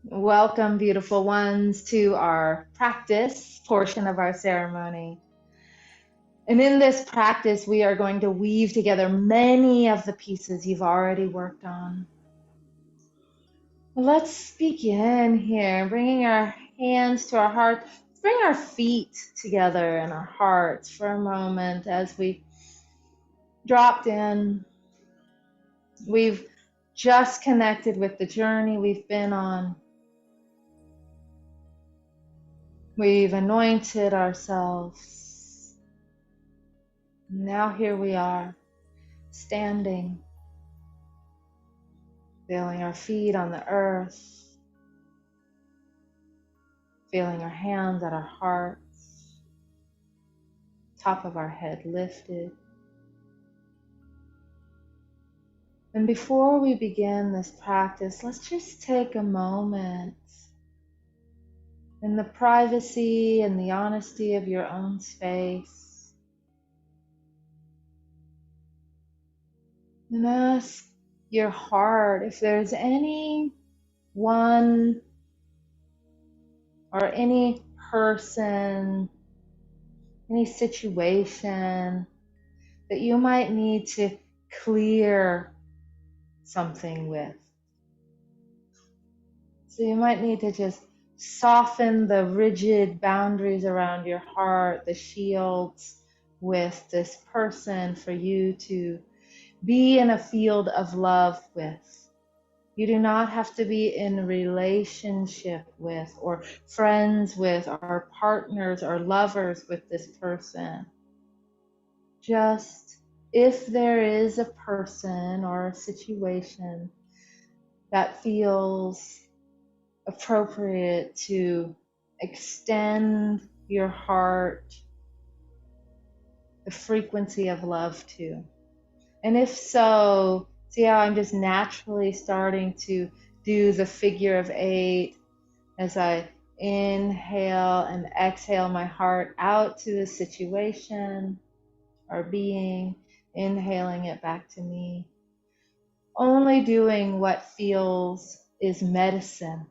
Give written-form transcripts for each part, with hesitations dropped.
Welcome, beautiful ones, to our practice portion of our ceremony. And in this practice, we are going to weave together many of the pieces you've already worked on. Let's begin here, bringing our hands to our heart. Let's bring our feet together and our hearts for a moment as we dropped in. We've just connected with the journey we've been on. We've anointed ourselves. Now here we are, standing, feeling our feet on the earth, feeling our hands at our hearts, top of our head lifted. And before we begin this practice, let's just take a moment in the privacy and the honesty of your own space and ask your heart if there's any one or any person, any situation that you might need to clear something with. So you might need to just soften the rigid boundaries around your heart, the shields with this person for you to be in a field of love with. You do not have to be in relationship with or friends with or partners or lovers with this person. Just if there is a person or a situation that feels appropriate to extend your heart the frequency of love to. And if so, see how I'm just naturally starting to do the figure of 8 as I inhale and exhale my heart out to the situation or being, inhaling it back to me. Only doing what feels is medicine,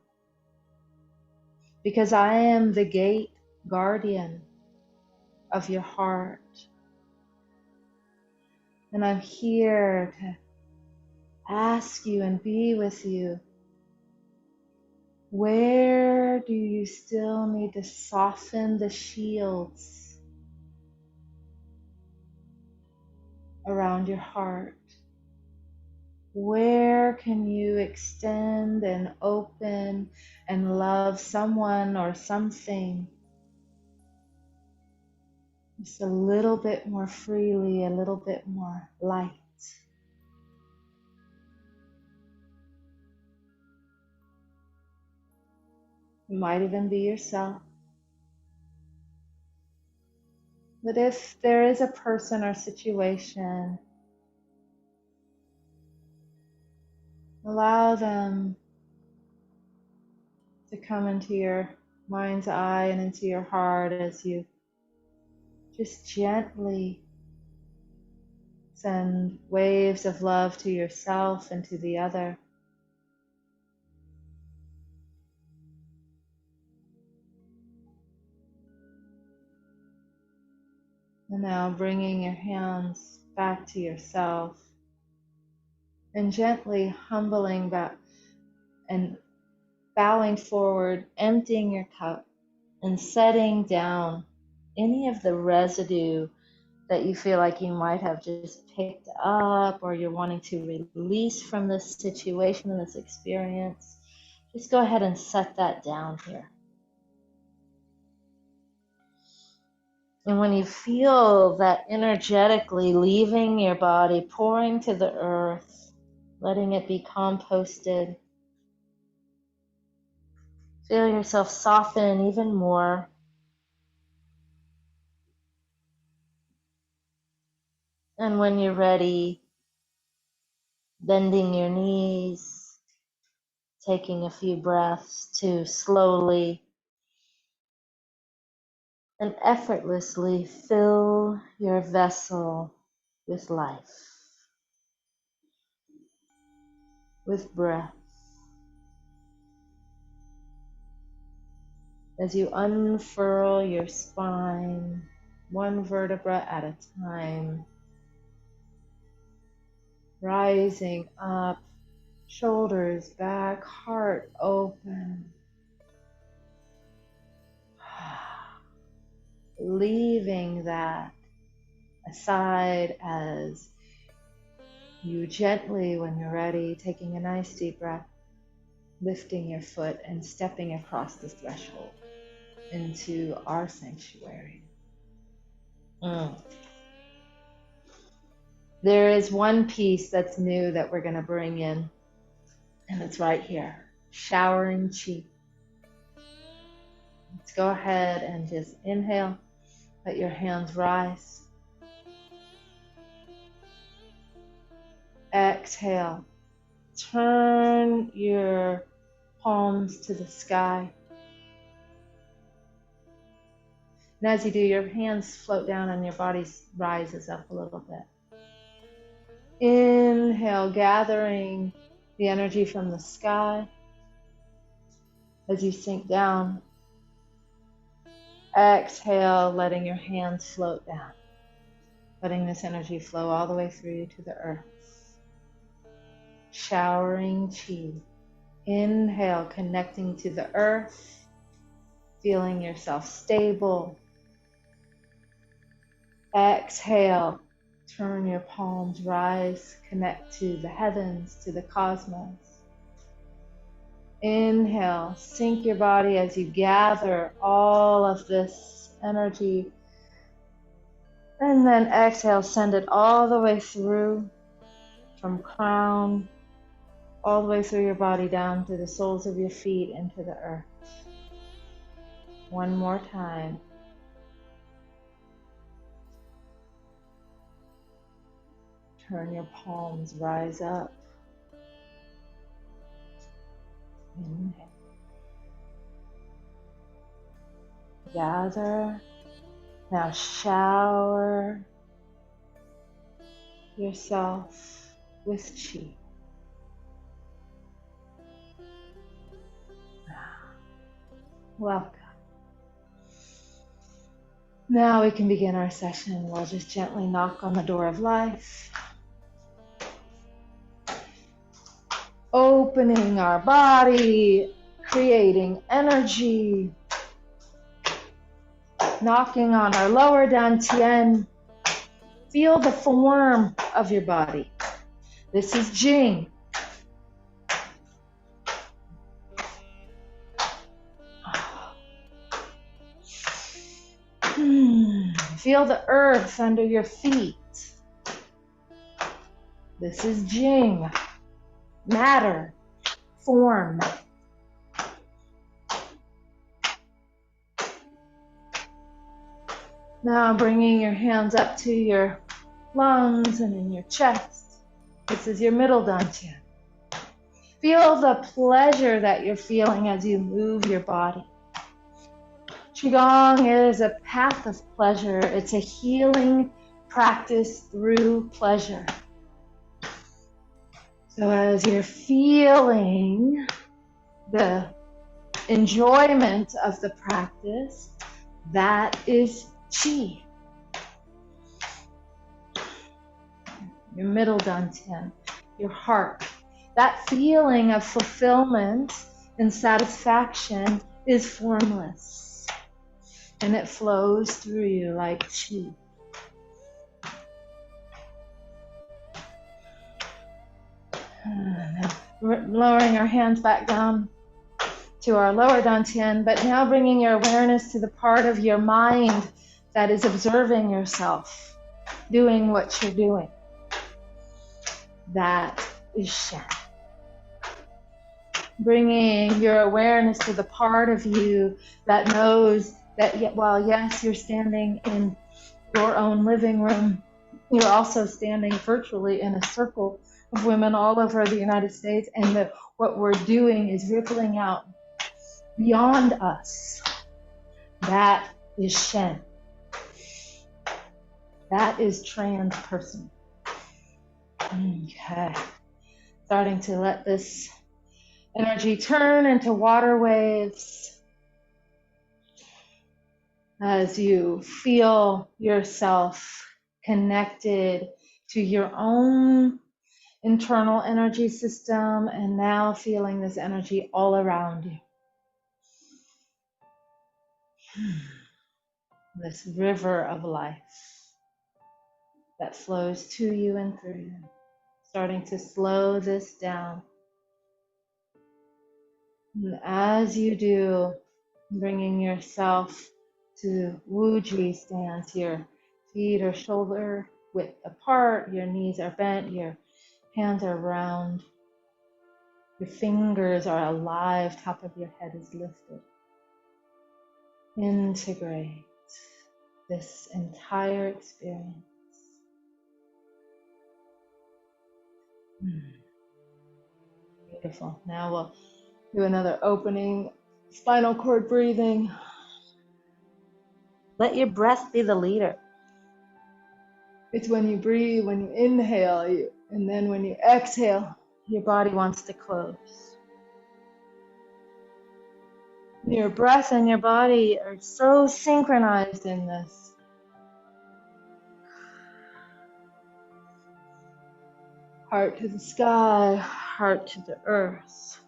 because I am the gate guardian of your heart. And I'm here to ask you and be with you. Where do you still need to soften the shields around your heart? Where can you extend and open and love someone or something just a little bit more freely, a little bit more light? It might even be yourself. But if there is a person or situation, allow them to come into your mind's eye and into your heart as you just gently send waves of love to yourself and to the other. And now bringing your hands back to yourself and gently humbling back and bowing forward, emptying your cup and setting down any of the residue that you feel like you might have just picked up or you're wanting to release from this situation and this experience. Just go ahead and set that down here. And when you feel that energetically leaving your body, pouring to the earth, letting it be composted, feel yourself soften even more. And when you're ready, bending your knees, taking a few breaths to slowly and effortlessly fill your vessel with life, with breath. as you unfurl your spine, one vertebra at a time, rising up, shoulders back, heart open, leaving that aside as you gently, when you're ready, taking a nice deep breath, lifting your foot and stepping across the threshold into our sanctuary. There is one piece that's new that we're going to bring in, and it's right here, showering chi. Let's go ahead and just inhale, let your hands rise. Exhale, turn your palms to the sky. And as you do, your hands float down and your body rises up a little bit. Inhale, gathering the energy from the sky as you sink down. Exhale, letting your hands float down, letting this energy flow all the way through you to the earth. Showering chi. Inhale, connecting to the earth, feeling yourself stable. Exhale, turn your palms, rise, connect to the heavens, to the cosmos. Inhale, sink your body as you gather all of this energy. And then exhale, send it all the way through, from crown, all the way through your body down to the soles of your feet into the earth. One more time. Turn your palms, rise up. Inhale. Gather. Now shower yourself with chi. Welcome. Now we can begin our session. We'll just gently knock on the door of life. Opening our body, creating energy. Knocking on our lower dantian. Feel the form of your body. This is Jing. Feel the earth under your feet. This is Jing. Matter, form. Now bringing your hands up to your lungs and in your chest. This is your middle dantian. Feel the pleasure that you're feeling as you move your body. Qigong is a path of pleasure. It's a healing practice through pleasure. So as you're feeling the enjoyment of the practice, that is chi. Your middle dantian, your heart. That feeling of fulfillment and satisfaction is formless. And it flows through you like chi. Lowering our hands back down to our lower dantian, but now bringing your awareness to the part of your mind that is observing yourself, doing what you're doing. That is Shen. Bringing your awareness to the part of you that knows that while yes, you're standing in your own living room, you're also standing virtually in a circle of women all over the United States, and that what we're doing is rippling out beyond us. That is Shen. That is transpersonal. Okay. Starting to let this energy turn into water waves. as you feel yourself connected to your own internal energy system, and now feeling this energy all around you. This river of life that flows to you and through you. Starting to slow this down. And as you do, bringing yourself to Wujri stance, your feet are shoulder width apart, your knees are bent, your hands are round, your fingers are alive, top of your head is lifted. Integrate this entire experience. Beautiful. Now we'll do another opening spinal cord breathing. Let your breath be the leader. It's when you breathe, when you inhale, and then when you exhale, your body wants to close. Your breath and your body are so synchronized in this. Heart to the sky, heart to the earth.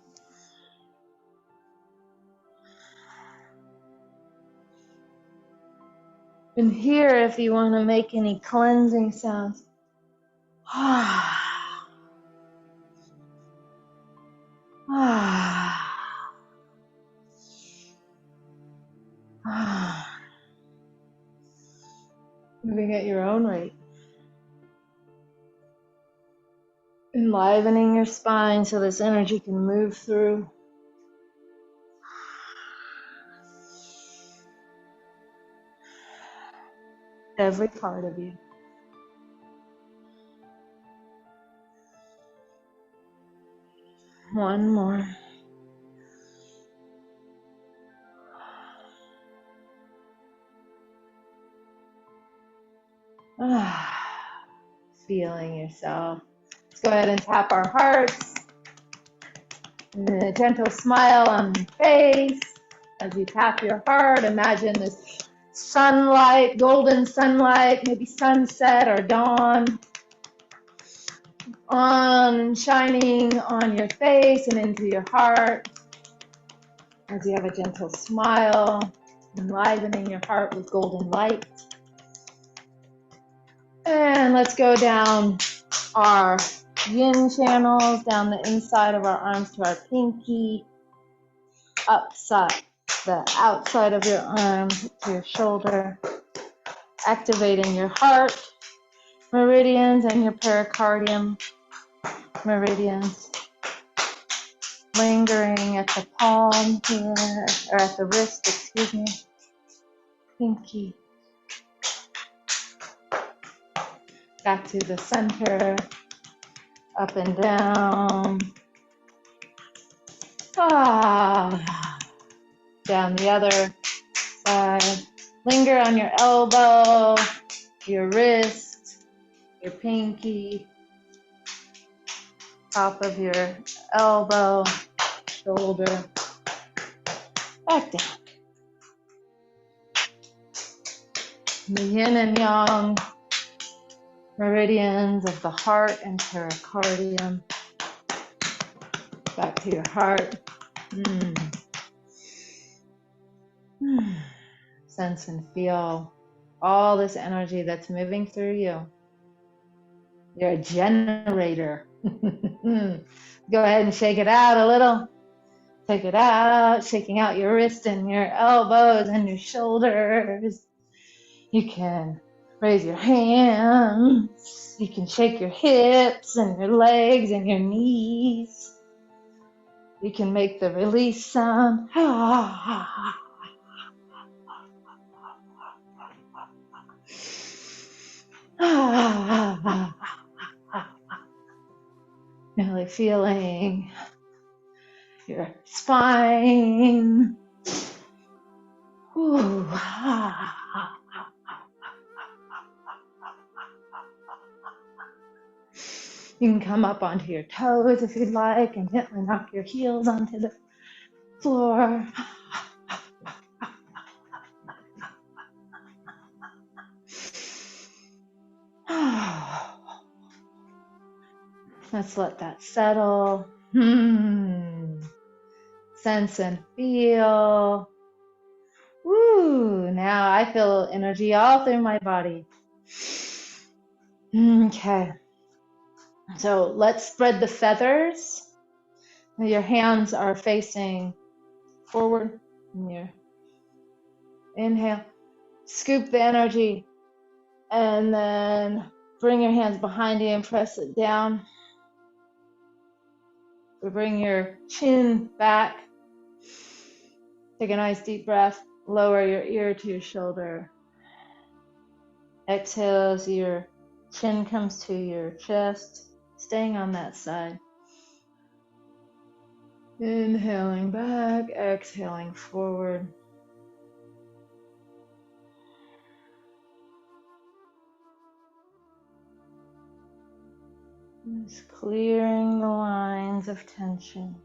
And here, if you want to make any cleansing sounds, moving at your own rate. Enlivening your spine so this energy can move through. Every part of you. One more. Feeling yourself. Let's go ahead and tap our hearts. And then a gentle smile on your face. As you tap your heart, imagine this sunlight, golden sunlight, maybe sunset or dawn, shining on your face and into your heart. As you have a gentle smile, enlivening your heart with golden light. And let's go down our yin channels, down the inside of our arms to our pinky, the outside of your arm to your shoulder, activating your heart meridians and your pericardium meridians, lingering at the palm here, or at the wrist, excuse me, pinky, back to the center, up and down, down the other side. Linger on your elbow, your wrist, your pinky, top of your elbow, shoulder, back down. The yin and yang meridians of the heart and pericardium, back to your heart. Sense and feel all this energy that's moving through you. You're a generator. Go ahead and shake it out a little. Take it out, shaking out your wrists and your elbows and your shoulders. You can raise your hands. You can shake your hips and your legs and your knees. You can make the release sound. Really feeling your spine. You can come up onto your toes if you'd like and gently knock your heels onto the floor. Let's let that settle. Sense and feel. Woo, now I feel energy all through my body. Okay. So let's spread the feathers. Your hands are facing forward. Inhale. Scoop the energy. And then bring your hands behind you and press it down. Bring your chin back. Take a nice deep breath. Lower your ear to your shoulder. Exhale as your chin comes to your chest, staying on that side. Inhaling back, exhaling forward. Just clearing the lines of tension.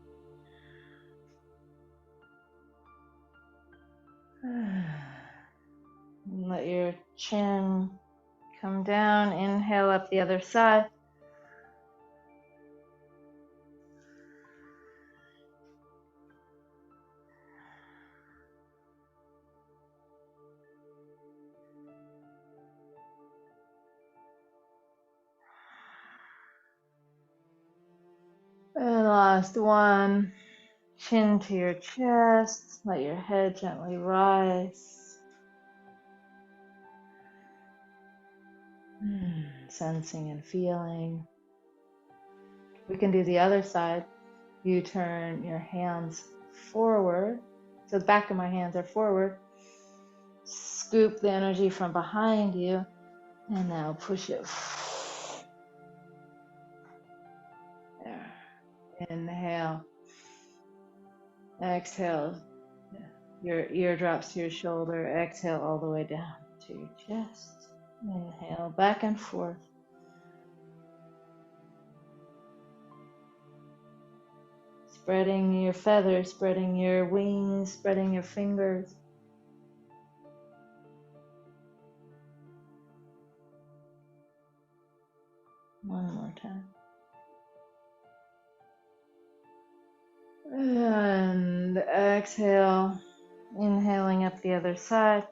And let your chin come down. Inhale up the other side. And last one. Chin to your chest. Let your head gently rise. Sensing and feeling. We can do the other side. You turn your hands forward. So the back of my hands are forward. Scoop the energy from behind you. And now push it. There. Inhale. Exhale. Your ear drops to your shoulder. Exhale all the way down to your chest. Inhale back and forth. Spreading your feathers, spreading your wings, spreading your fingers. One more time. And exhale, inhaling up the other side.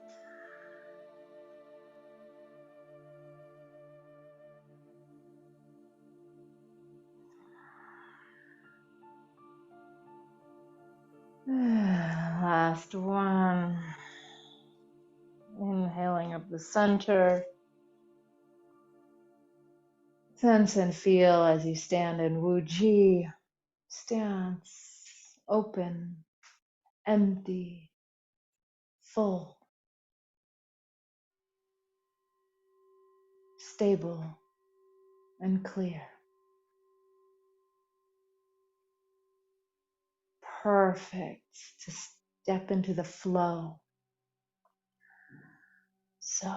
Last one. Inhaling up the center. Sense and feel as you stand in Wu-Ji stance. Open, empty, full, stable, and clear. Perfect to step into the flow. So,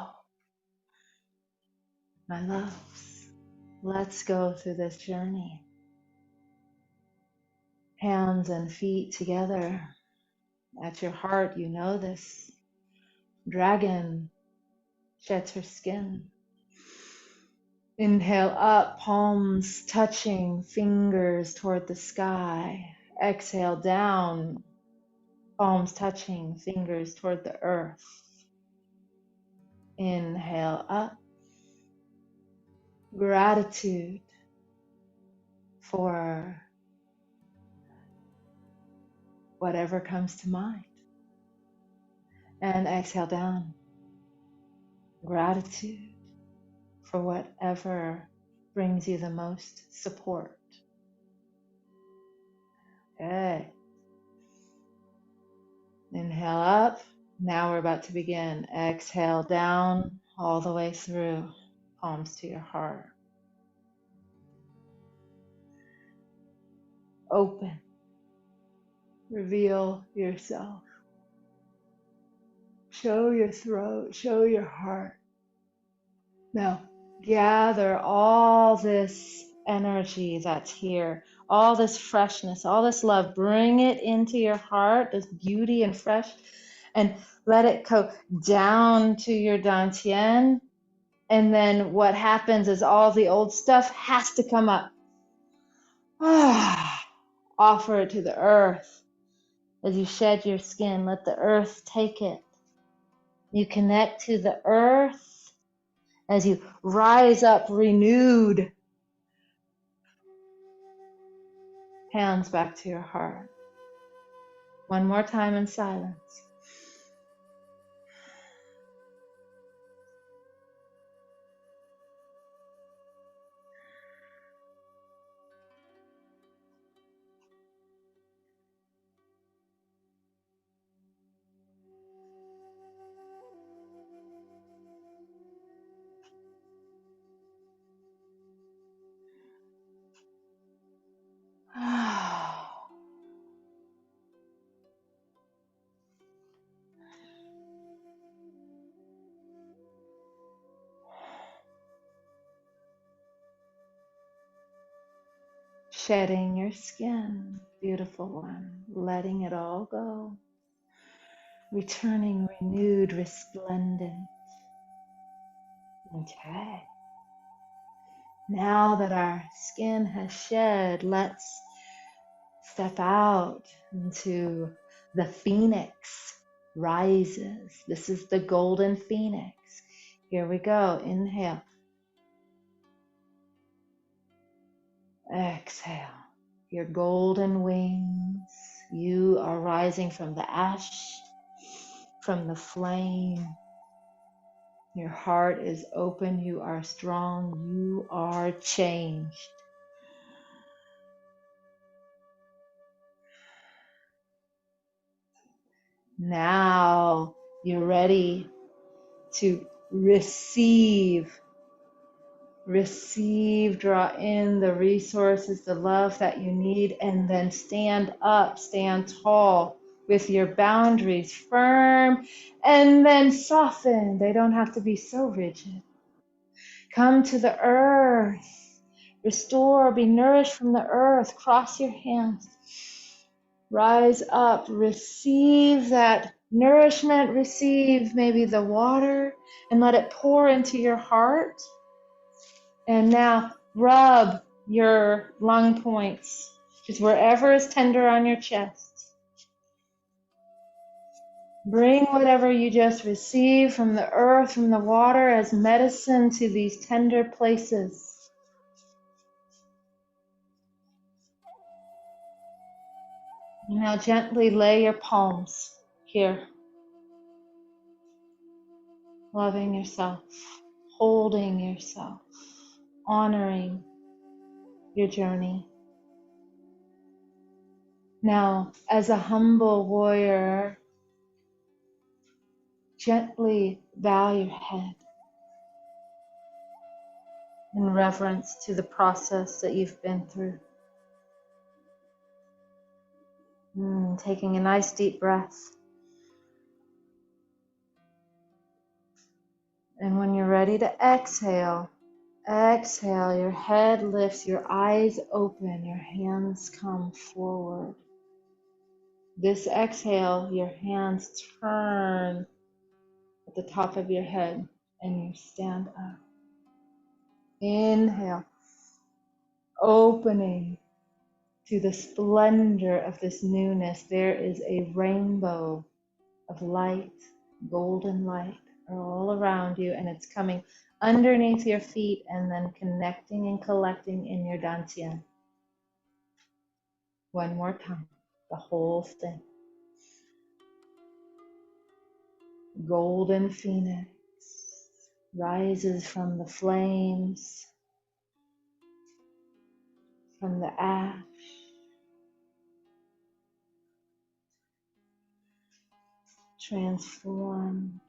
my loves, let's go through this journey. Hands and feet together. At your heart, you know this. Dragon sheds her skin. Inhale up, palms touching, fingers toward the sky. Exhale down, palms touching, fingers toward the earth. Inhale up. Gratitude for whatever comes to mind. And exhale down. Gratitude for whatever brings you the most support. Okay. Inhale up. Now we're about to begin. Exhale down all the way through, palms to your heart. Open. Reveal yourself. Show your throat, show your heart. Now, gather all this energy that's here, all this freshness, all this love. Bring it into your heart, this beauty and fresh, and let it go down to your dantian And then what happens is all the old stuff has to come up. Offer it to the earth. As you shed your skin, let the earth take it. You connect to the earth as you rise up renewed. Hands back to your heart. One more time in silence. Shedding your skin, beautiful one, letting it all go, returning renewed, resplendent. Okay. Now that our skin has shed, let's step out into the phoenix rises. This is the golden phoenix. Here we go. Inhale. Exhale. Your golden wings. You are rising from the ash, from the flame. Your heart is open. You are strong. You are changed. Now you're ready to receive, draw in the resources, the love that you need, and then stand up, stand tall with your boundaries firm, and then soften. They don't have to be so rigid. Come to the earth, restore, be nourished from the earth. Cross your hands, rise up, receive that nourishment, receive maybe the water, and let it pour into your heart. And now rub your lung points, just wherever is tender on your chest. Bring whatever you just received from the earth, from the water, as medicine to these tender places. Now gently lay your palms here, loving yourself, holding yourself, honoring your journey. Now, as a humble warrior, gently bow your head in reverence to the process that you've been through. Taking a nice deep breath. And when you're ready to exhale, exhale, your head lifts, your eyes open, your hands come forward. This exhale, your hands turn at the top of your head and you stand up. Inhale, opening to the splendor of this newness. There is a rainbow of light, golden light all around you, and it's coming underneath your feet and then connecting and collecting in your dantian. One more time, the whole thing. Golden phoenix rises from the flames, from the ash. Transformed.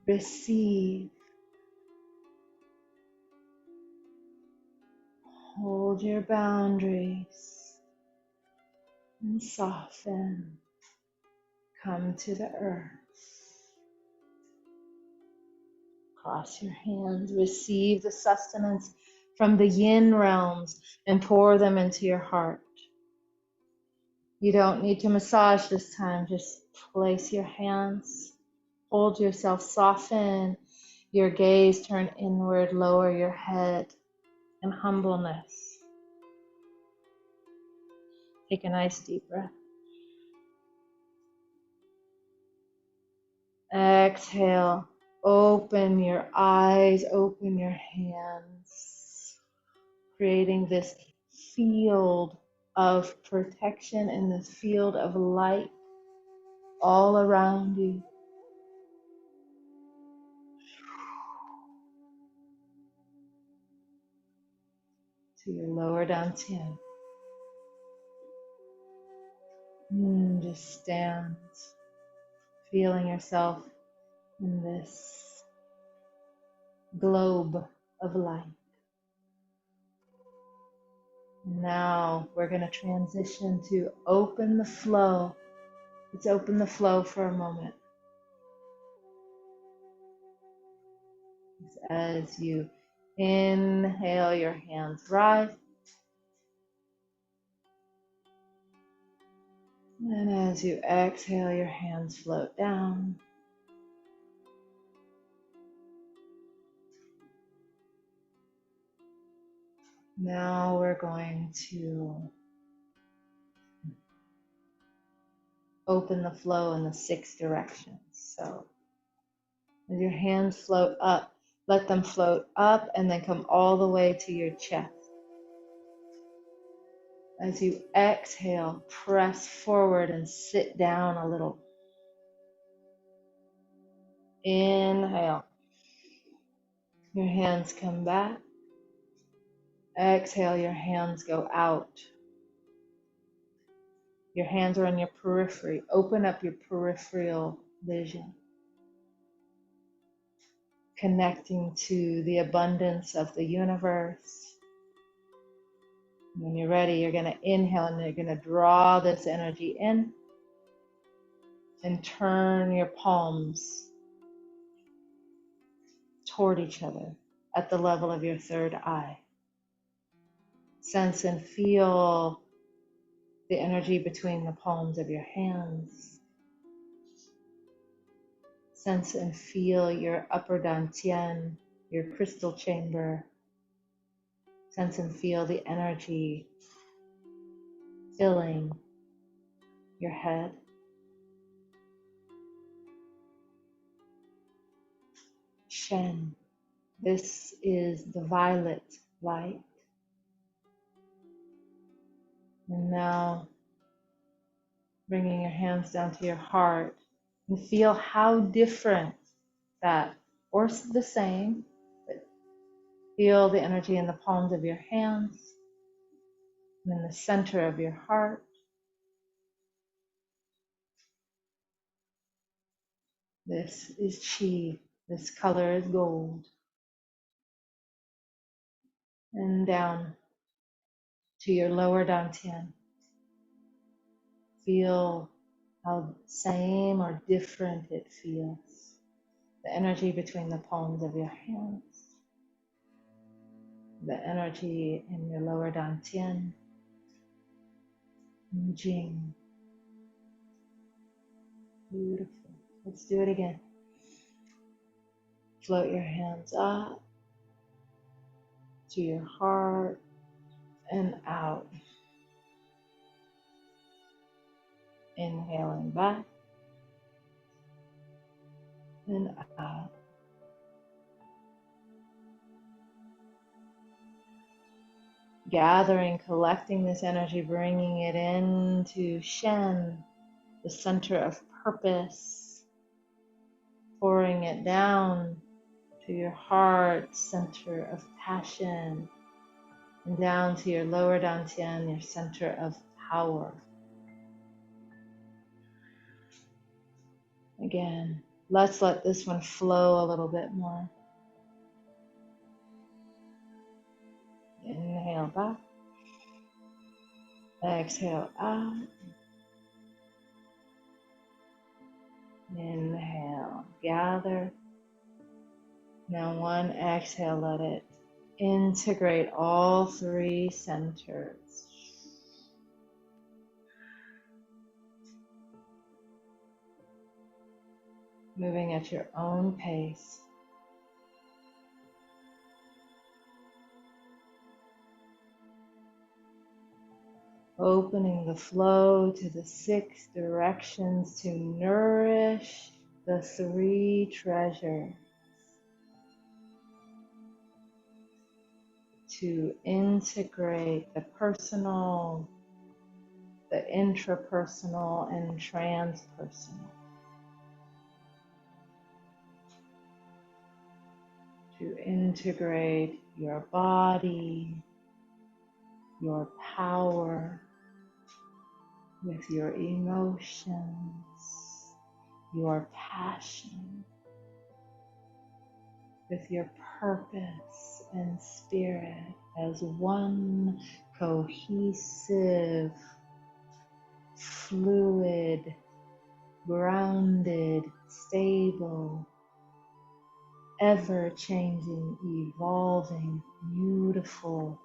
Receive. Hold your boundaries and soften. Come to the earth. Cross your hands. Receive the sustenance from the yin realms and pour them into your heart. You don't need to massage this time. Just place your hands, hold yourself, soften your gaze, turn inward, lower your head in humbleness. Take a nice deep breath. Exhale. Open your eyes, open your hands, creating this field of protection and this field of light all around you. To your lower dantian. Just stand, feeling yourself in this globe of light. Now we're going to transition to open the flow. Let's open the flow for a moment. As you inhale, your hands rise. And as you exhale, your hands float down. Now we're going to open the flow in the 6 directions. So as your hands float up, let them float up and then come all the way to your chest. As you exhale, press forward and sit down a little. Inhale. Your hands come back. Exhale, your hands go out. Your hands are on your periphery. Open up your peripheral vision, connecting to the abundance of the universe. When you're ready, you're going to inhale and you're going to draw this energy in and turn your palms toward each other at the level of your third eye. Sense and feel the energy between the palms of your hands. Sense and feel your upper dantian, your crystal chamber. Sense and feel the energy filling your head. Shen, this is the violet light. And now bringing your hands down to your heart and feel how different that, or the same, but feel the energy in the palms of your hands and in the center of your heart. This is Qi. This color is gold. And down to your lower dantian. Feel how same or different it feels. The energy between the palms of your hands. The energy in your lower dantian. Jing. Beautiful. Let's do it again. Float your hands up to your heart and out. Inhaling back and out. Gathering, collecting this energy, bringing it into Shen, the center of purpose, pouring it down to your heart, center of passion, and down to your lower dantian, your center of power. Again, let's let this one flow a little bit more. Inhale back. Exhale out. Inhale, gather. Now one exhale, let it integrate all 3 centers. moving at your own pace. Opening the flow to the 6 directions to nourish the 3 treasures, to integrate the personal, the intrapersonal, and transpersonal, to integrate your body, your power, with your emotions, your passion, with your purpose and spirit as one cohesive, fluid, grounded, stable, ever-changing, evolving, beautiful,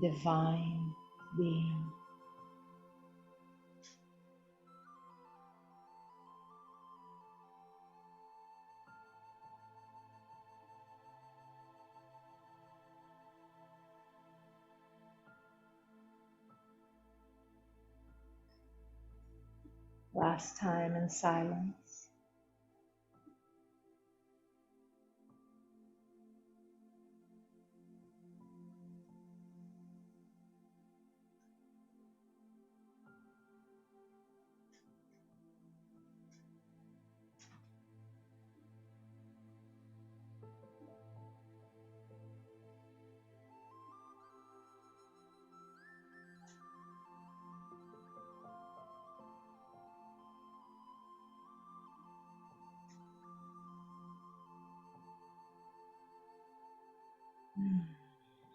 divine being. Last time in silence.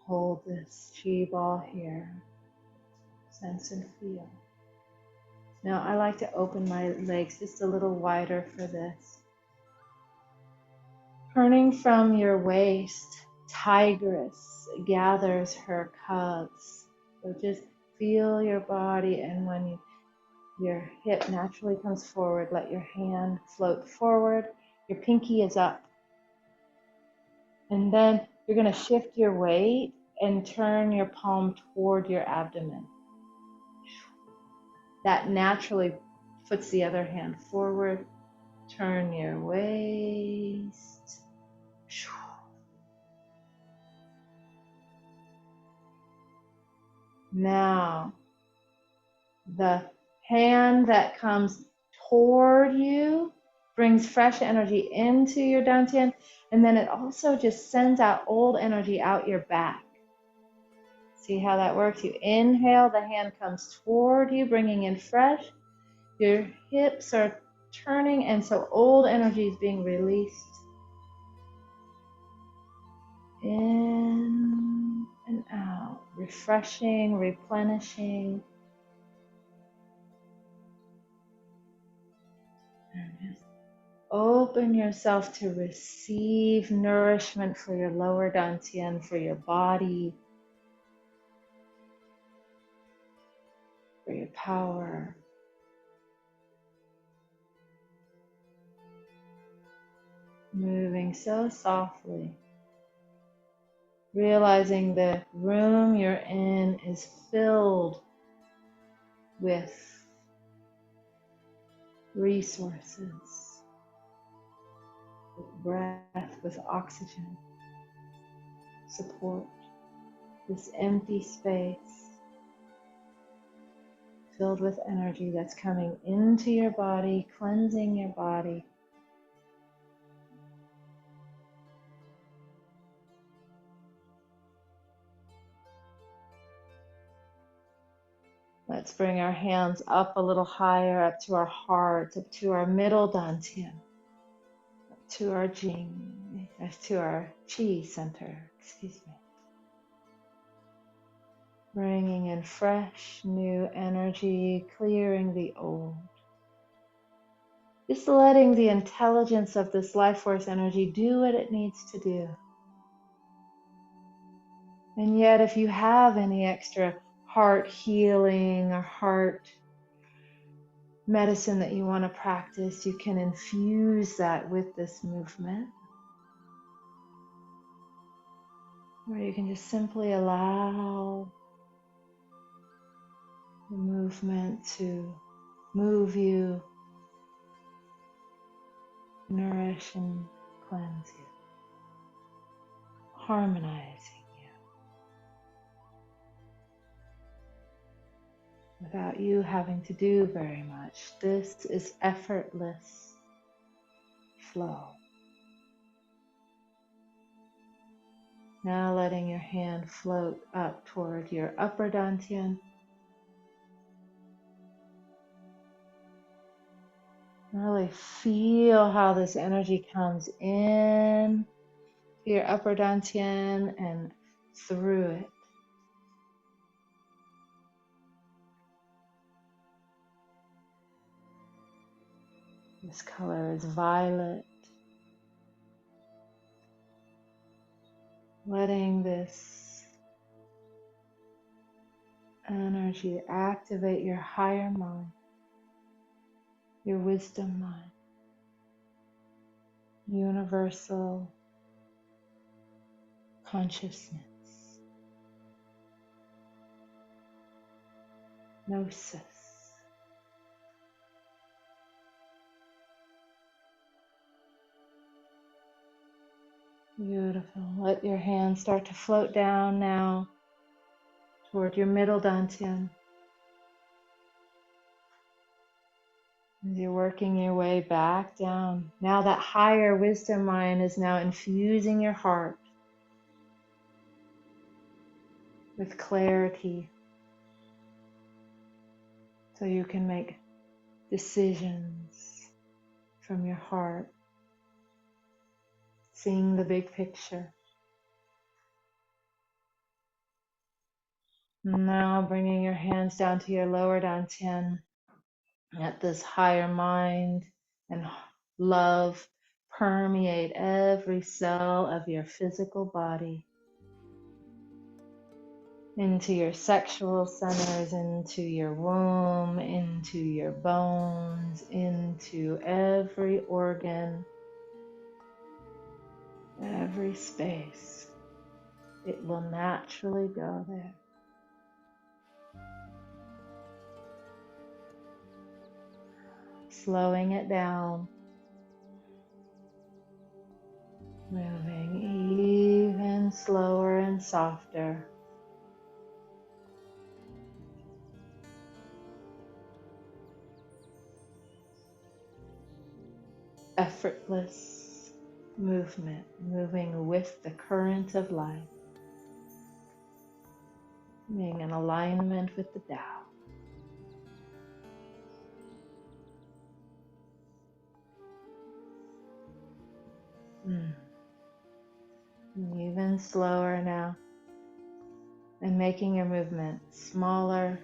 Hold this chi ball here. Sense and feel. Now I like to open my legs just a little wider for this. Turning from your waist, tigress gathers her cubs. So just feel your body, and when your hip naturally comes forward, let your hand float forward. Your pinky is up. And then you're going to shift your weight and turn your palm toward your abdomen. That naturally puts the other hand forward. Turn your waist. Now, the hand that comes toward you brings fresh energy into your dantian, and then it also just sends out old energy out your back. See how that works? You inhale, the hand comes toward you, bringing in fresh. Your hips are turning, and so old energy is being released. In and out, refreshing, replenishing. And just open yourself to receive nourishment for your lower dantian, for your body, for your power. Moving so softly, realizing the room you're in is filled with resources, with breath, with oxygen, support. This empty space filled with energy that's coming into your body, cleansing your body. Let's bring our hands up a little higher, up to our heart, up to our middle dantian, up to our jing, to our chi center, excuse me. Bringing in fresh, new energy, clearing the old. Just letting the intelligence of this life force energy do what it needs to do. And yet, if you have any extra heart healing or heart medicine that you want to practice, you can infuse that with this movement. Or you can just simply allow the movement to move you, nourish and cleanse you, harmonizing you without you having to do very much. This is effortless flow. Now letting your hand float up toward your upper dantian. Really feel how this energy comes in to your upper dantian and through it. This color is violet. Letting this energy activate your higher mind, your wisdom mind, universal consciousness, gnosis. Beautiful. Let your hands start to float down now toward your middle dantian. As you're working your way back down. Now that higher wisdom mind is now infusing your heart with clarity so you can make decisions from your heart, seeing the big picture. Now bringing your hands down to your lower dantian. Let this higher mind and love permeate every cell of your physical body, into your sexual centers, into your womb, into your bones, into every organ, every space. It will naturally go there. Slowing it down, moving even slower and softer. Effortless movement, moving with the current of life, being in alignment with the Tao. Even slower now, and making your movement smaller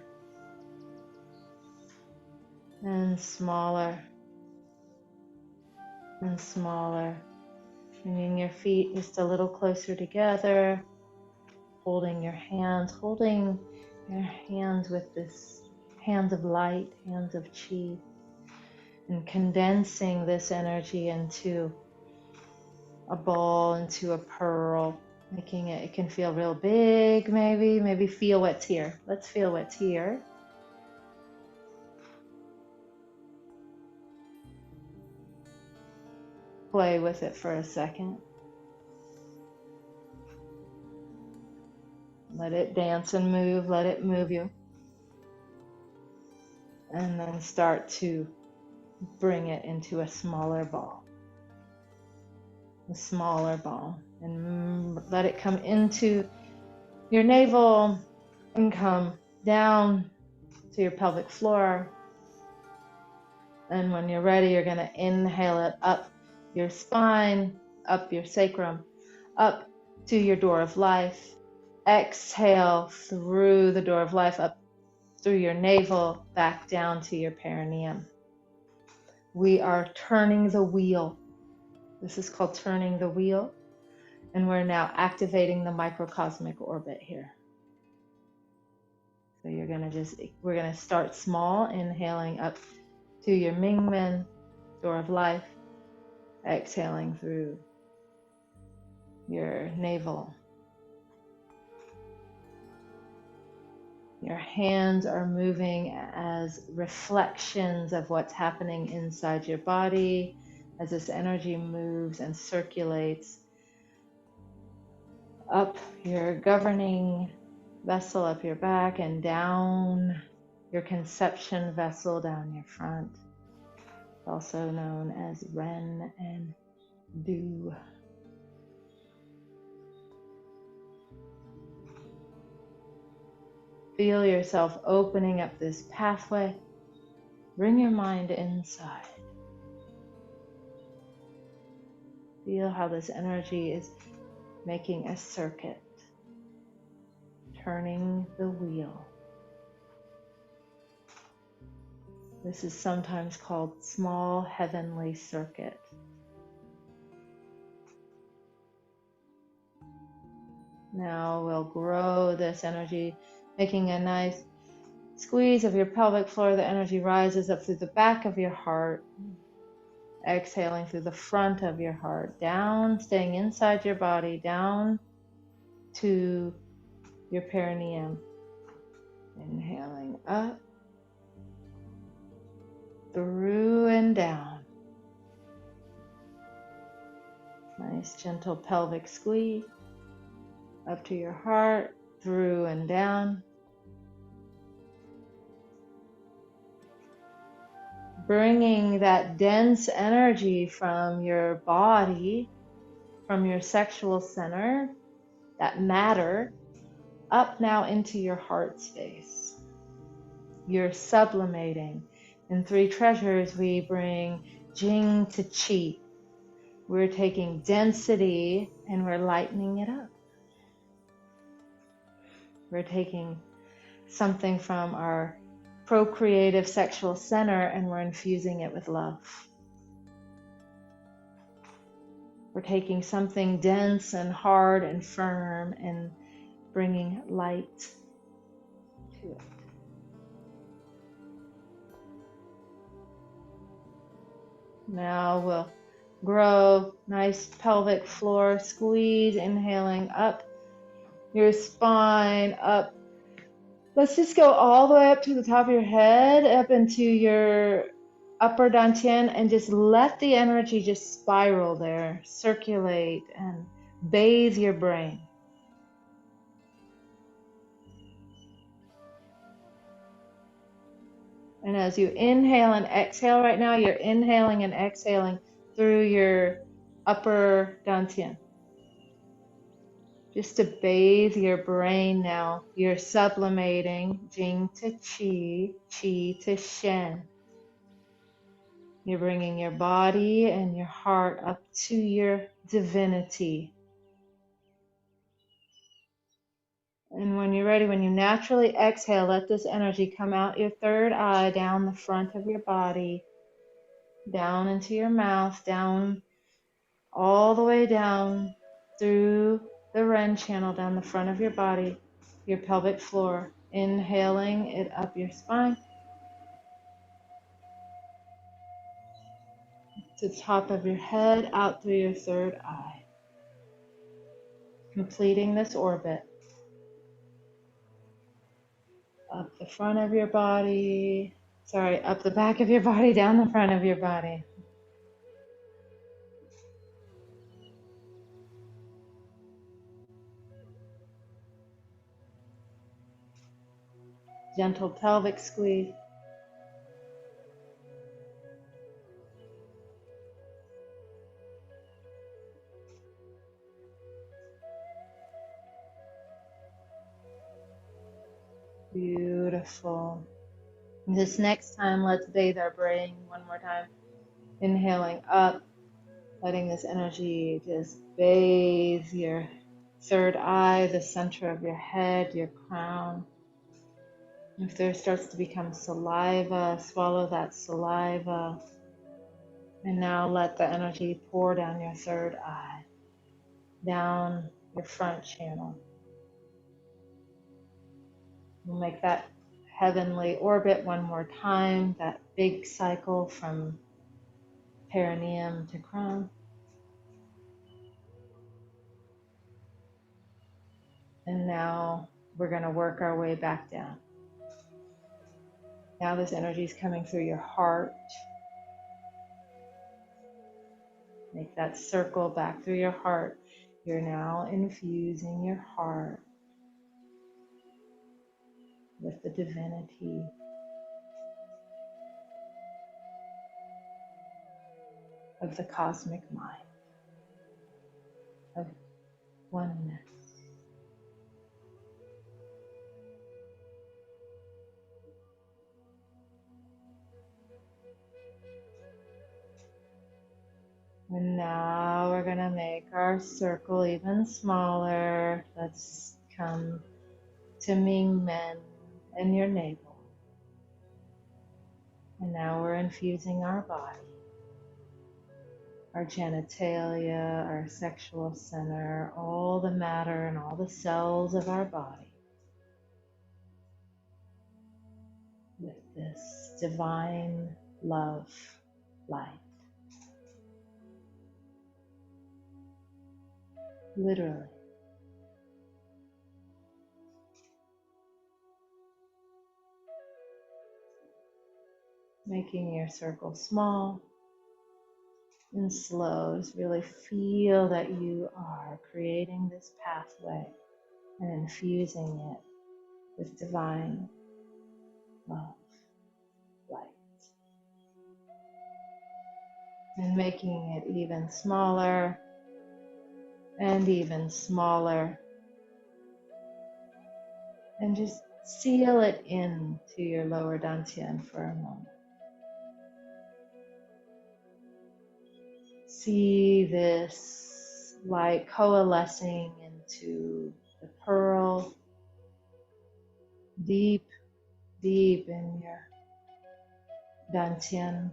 and smaller and smaller, bringing your feet just a little closer together, holding your hands with this hands of light, hands of chi, and condensing this energy into a ball, into a pearl, making it can feel real big, maybe feel what's here. Let's feel what's here. Play with it for a second. Let it dance and move, let it move you. And then start to bring it into a smaller ball. And let it come into your navel and come down to your pelvic floor. And when you're ready, you're going to inhale it up your spine, up your sacrum, up to your door of life. Exhale through the door of life, up through your navel, back down to your perineum. We are turning the wheel. This is called turning the wheel. And we're now activating the microcosmic orbit here. So we're going to start small, inhaling up to your Mingmen, door of life, exhaling through your navel. Your hands are moving as reflections of what's happening inside your body as this energy moves and circulates up your governing vessel, up your back, and down your conception vessel, down your front, also known as Ren and Du. Feel yourself opening up this pathway. Bring your mind inside. Feel how this energy is making a circuit, turning the wheel. This is sometimes called small heavenly circuit. Now we'll grow this energy, making a nice squeeze of your pelvic floor. The energy rises up through the back of your heart, exhaling through the front of your heart, down, staying inside your body, down to your perineum. Inhaling up, through and down. Nice gentle pelvic squeeze up to your heart, through and down. Bringing that dense energy from your body, from your sexual center, that matter, up now into your heart space. You're sublimating. In Three Treasures, we bring Jing to Qi. We're taking density and we're lightening it up. We're taking something from our procreative sexual center and we're infusing it with love. We're taking something dense and hard and firm and bringing light to it. Now we'll grow nice pelvic floor squeeze, inhaling up your spine, up. Let's just go all the way up to the top of your head, up into your upper dantian, and just let the energy just spiral there, circulate and bathe your brain. And as you inhale and exhale right now, you're inhaling and exhaling through your upper dantian. Just to bathe your brain now, you're sublimating Jing to Qi, Qi to Shen. You're bringing your body and your heart up to your divinity. And when you're ready, when you naturally exhale, let this energy come out your third eye, down the front of your body, down into your mouth, down all the way down through the Ren channel, down the front of your body, your pelvic floor. Inhaling it up your spine to the top of your head, out through your third eye. Completing this orbit. Up the front of your body, up the back of your body, down the front of your body. Gentle pelvic squeeze. Beautiful. This next time, let's bathe our brain one more time. Inhaling up, letting this energy just bathe your third eye, the center of your head, your crown. If there starts to become saliva, swallow that saliva. And now let the energy pour down your third eye, down your front channel. We'll make that heavenly orbit one more time, that big cycle from perineum to crown. And now we're going to work our way back down. Now this energy is coming through your heart. Make that circle back through your heart. You're now infusing your heart with the divinity of the cosmic mind, of oneness. And now we're going to make our circle even smaller. Let's come to Ming Men and your navel. And now we're infusing our body, our genitalia, our sexual center, all the matter and all the cells of our body with this divine love light. Literally. Making your circle small and slow. Just really feel that you are creating this pathway and infusing it with divine love, light. And making it even smaller and even smaller. And just seal it into your lower dantian for a moment. See this light coalescing into the pearl, deep, deep in your dantian.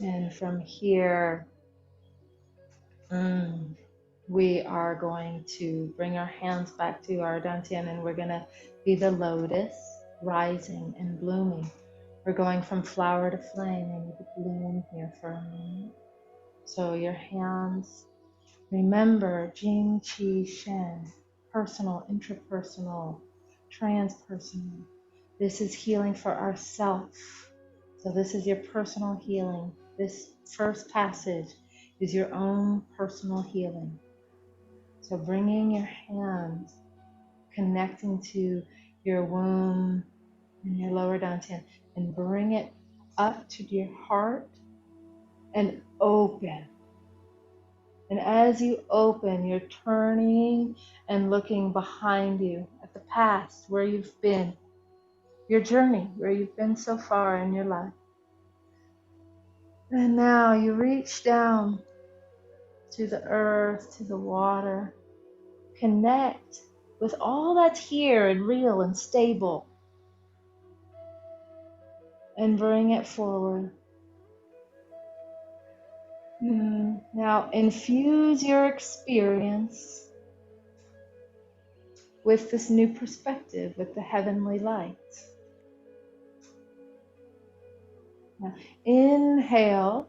And from here, we are going to bring our hands back to our dantian, and we're going to be the lotus, rising and blooming. We're going from flower to flame, and you bloom here for a moment. So your hands, remember Jing, Qi, Shen, personal, intrapersonal, transpersonal. This is healing for ourself. So this is your personal healing. This first passage is your own personal healing. So bringing your hands, connecting to your womb and your lower dantian, and bring it up to your heart and open. And as you open, you're turning and looking behind you at the past, where you've been, your journey, where you've been so far in your life. And now you reach down to the earth, to the water. Connect with all that's here and real and stable. And bring it forward. Now infuse your experience with this new perspective, with the heavenly light. Now inhale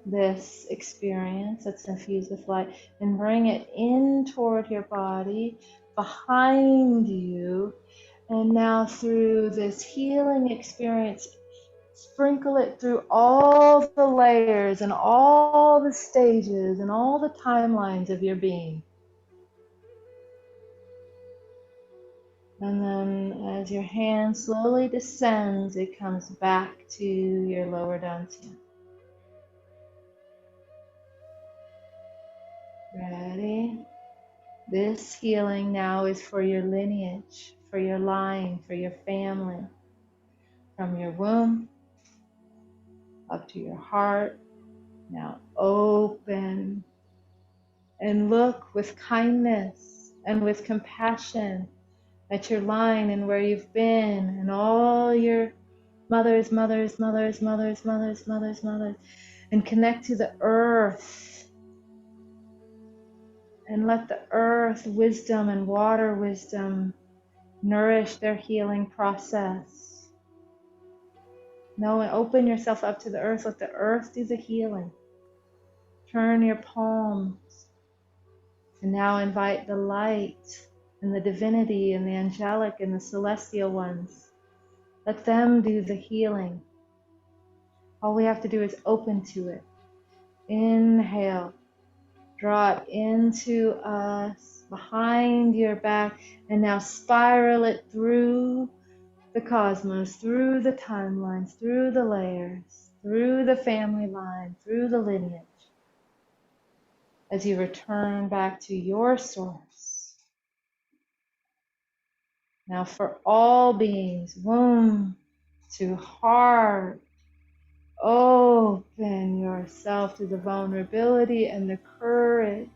this experience that's infused with light and bring it in toward your body, behind you, and now through this healing experience, sprinkle it through all the layers and all the stages and all the timelines of your being. And then as your hand slowly descends, it comes back to your lower dantian. Ready? This healing now is for your lineage, for your line, for your family. From your womb up to your heart. Now open and look with kindness and with compassion at your line and where you've been and all your mothers, and connect to the earth And let the earth wisdom and water wisdom nourish their healing process. Know and open yourself up to the earth. Let the earth do the healing. Turn your palms. And now invite the light and the divinity and the angelic and the celestial ones. Let them do the healing. All we have to do is open to it. Inhale. Draw it into us, behind your back, and now spiral it through the cosmos, through the timelines, through the layers, through the family line, through the lineage, as you return back to your source. Now for all beings, womb to heart, open yourself to the vulnerability and the courage,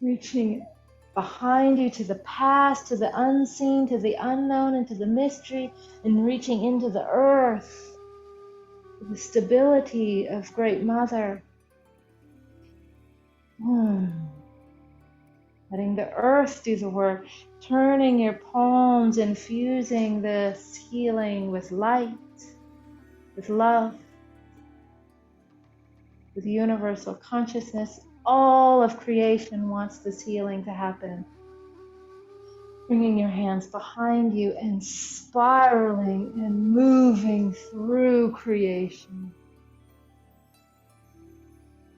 reaching behind you to the past, to the unseen, to the unknown, and to the mystery, and reaching into the earth, to the stability of Great Mother. Letting the earth do the work, turning your palms, infusing this healing with light, with love, with universal consciousness. All of creation wants this healing to happen. Bringing your hands behind you and spiraling and moving through creation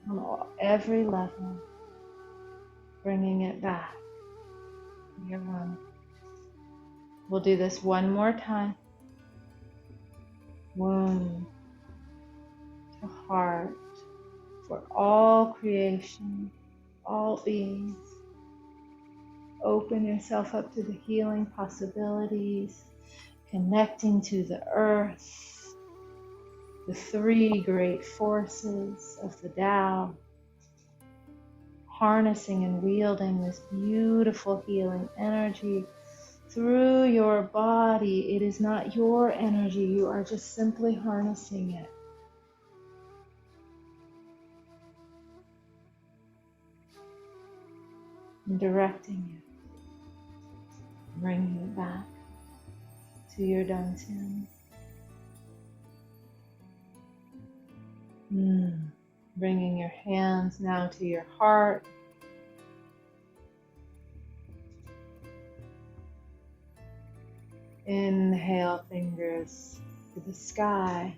on every level, bringing it back. You're one. We'll do this one more time. Womb to heart for all creation, all beings. Open yourself up to the healing possibilities, connecting to the earth, the three great forces of the Tao, harnessing and wielding this beautiful healing energy through your body. It is not your energy, you are just simply harnessing it. And directing it. Bringing it back to your dantian. Bringing your hands now to your heart. Inhale, fingers to the sky.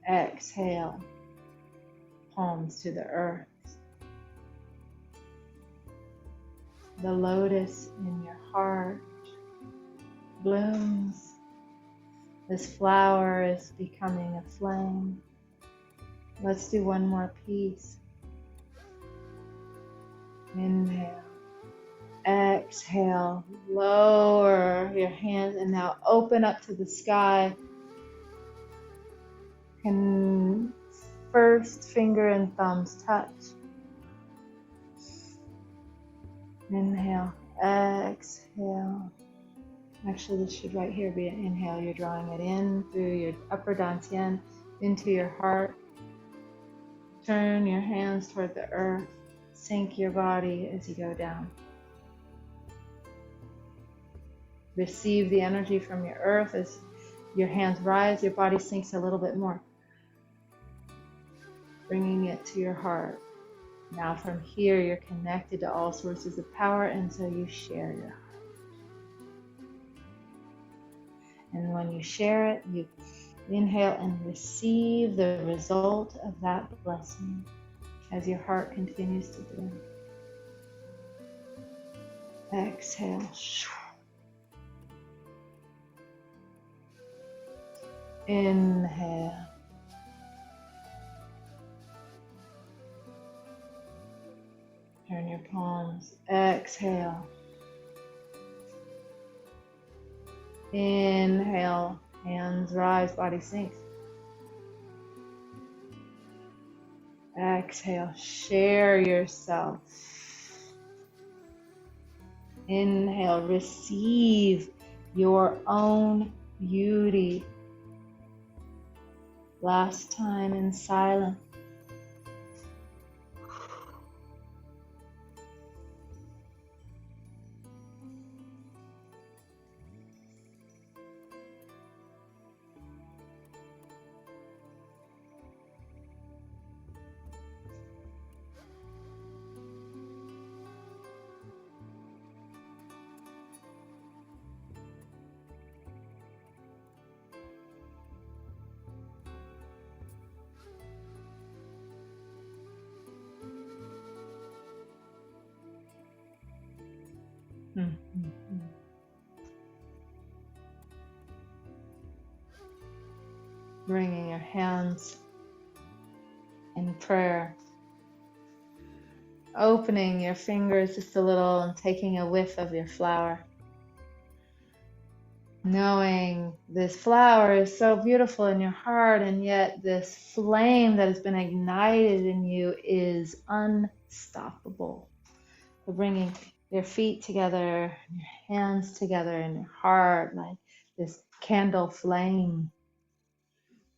Exhale, palms to the earth. The lotus in your heart blooms. This flower is becoming a flame. Let's do one more piece. Inhale. Exhale. Lower your hands and now open up to the sky. Can first finger and thumbs touch. Inhale. Exhale. Actually, this should right here be an inhale. You're drawing it in through your upper dantian into your heart. Turn your hands toward the earth. Sink your body as you go down. Receive the energy from your earth. As your hands rise, your body sinks a little bit more. Bringing it to your heart. Now from here, you're connected to all sources of power, and so you share your heart. And when you share it, you inhale and receive the result of that blessing as your heart continues to bloom. Exhale. Inhale. Turn your palms. Exhale. Inhale. Hands rise, body sinks. Exhale. Share yourself. Inhale. Receive your own beauty. Last time in silence. Mm, mm, mm. Bringing your hands in prayer, opening your fingers just a little and taking a whiff of your flower. Knowing this flower is so beautiful in your heart, and yet this flame that has been ignited in you is unstoppable. So bringing your feet together, your hands together, and your heart like this candle flame.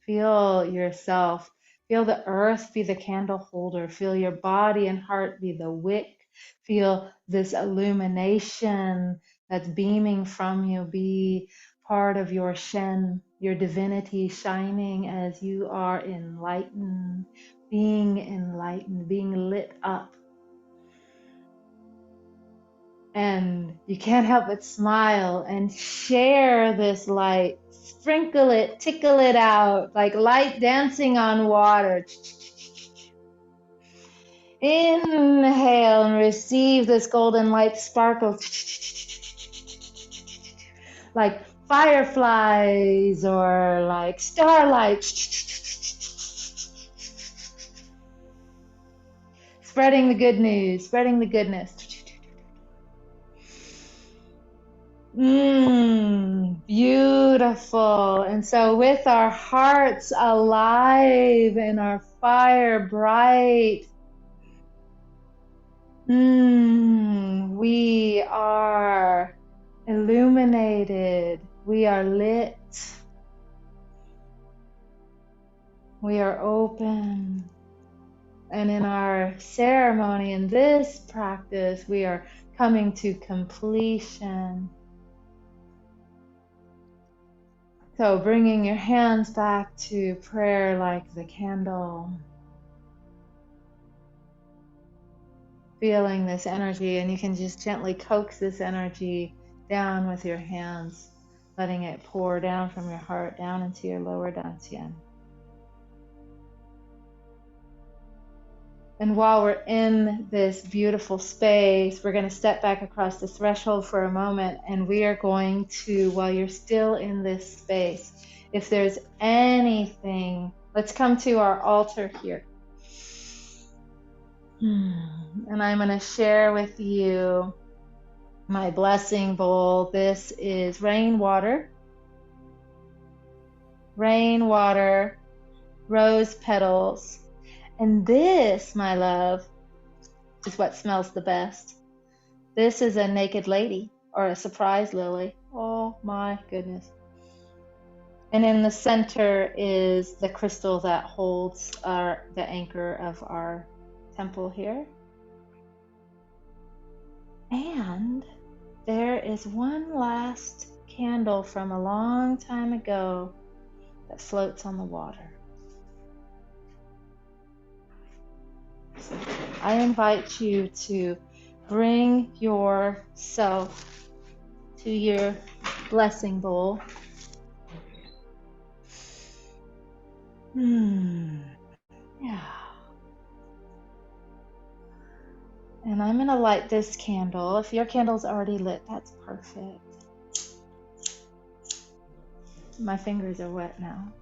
Feel yourself. Feel the earth be the candle holder. Feel your body and heart be the wick. Feel this illumination that's beaming from you be part of your Shen, your divinity shining as you are enlightened, being lit up. And you can't help but smile and share this light. Sprinkle it, tickle it out, like light dancing on water. Inhale and receive this golden light sparkle. Like fireflies or like starlight. Spreading the good news, spreading the goodness. Beautiful. And so with our hearts alive and our fire bright, we are illuminated. We are lit. We are open. And in our ceremony, in this practice, we are coming to completion. So bringing your hands back to prayer like the candle. Feeling this energy, and you can just gently coax this energy down with your hands, letting it pour down from your heart down into your lower dantian. And while we're in this beautiful space, we're going to step back across the threshold for a moment, and we are going to, while you're still in this space, if there's anything, let's come to our altar here. And I'm going to share with you my blessing bowl. This is rainwater, rose petals. And this, my love, is what smells the best. This is a naked lady or a surprise lily. Oh my goodness. And in the center is the crystal that holds the anchor of our temple here. And there is one last candle from a long time ago that floats on the water. So I invite you to bring yourself to your blessing bowl. Yeah. And I'm going to light this candle. If your candle's already lit, that's perfect. My fingers are wet now.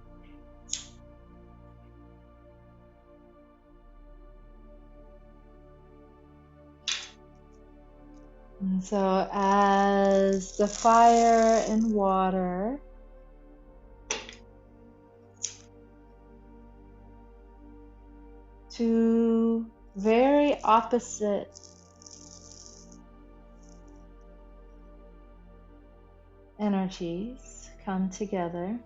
And so as the fire and water two very opposite energies come together,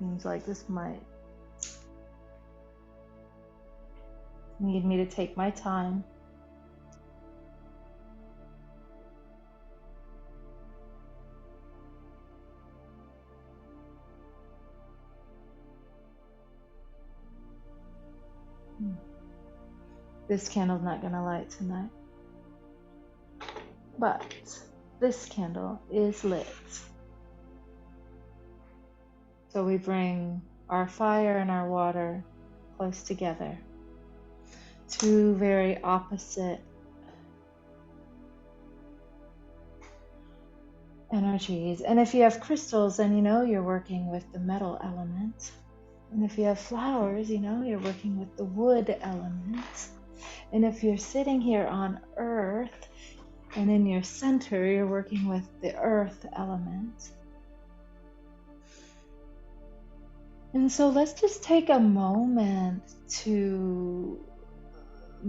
seems like this might need me to take my time. This candle's not going to light tonight, but this candle is lit. So we bring our fire and our water close together. two very opposite energies. And if you have crystals, then you know you're working with the metal element. And if you have flowers, you know you're working with the wood element. And if you're sitting here on earth and in your center, you're working with the earth element. And so let's just take a moment to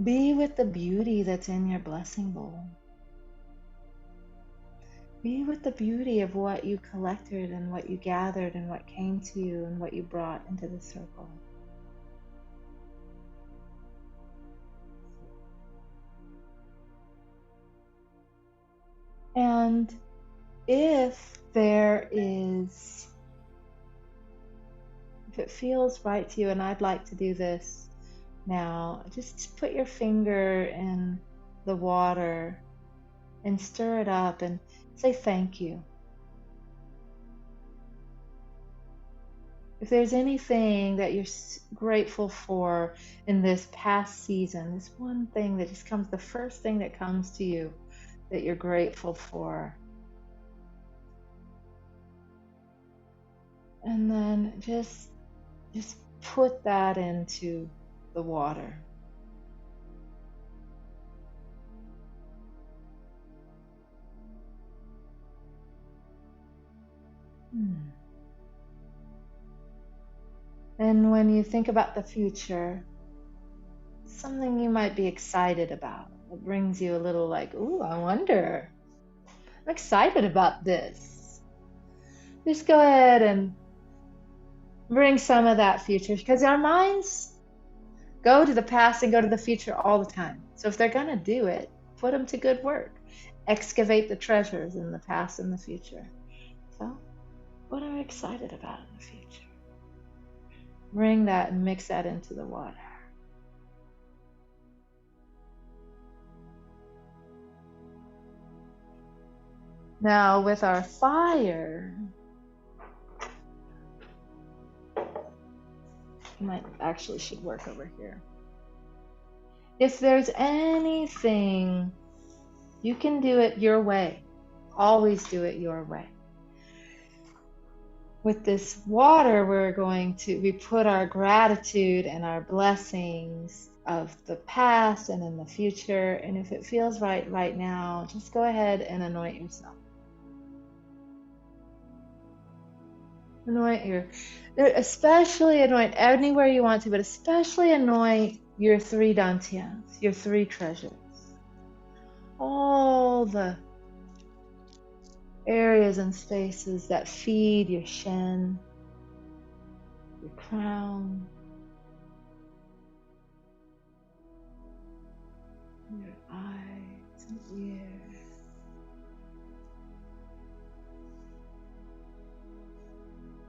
be with the beauty that's in your blessing bowl. Be with the beauty of what you collected and what you gathered and what came to you and what you brought into the circle. And if it feels right to you, and I'd like to do this now, just put your finger in the water and stir it up and say thank you. If there's anything that you're grateful for in this past season, this one thing that just comes, the first thing that comes to you that you're grateful for. And then just put that into the water. And when you think about the future, something you might be excited about, it brings you a little like, ooh, I wonder. I'm excited about this. Just go ahead and bring some of that future, because our minds go to the past and go to the future all the time. So if they're going to do it, put them to good work. Excavate the treasures in the past and the future. So what are we excited about in the future? Bring that and mix that into the water. Now with our fire, might actually should work over here. If there's anything, you can do it your way. Always do it your way. With this water, we put our gratitude and our blessings of the past and in the future. And if it feels right now, just go ahead and anoint yourself. Especially anoint anywhere you want to, but especially anoint your 3 dantians, your 3 treasures. All the areas and spaces that feed your shen, your crown, your eyes and ears.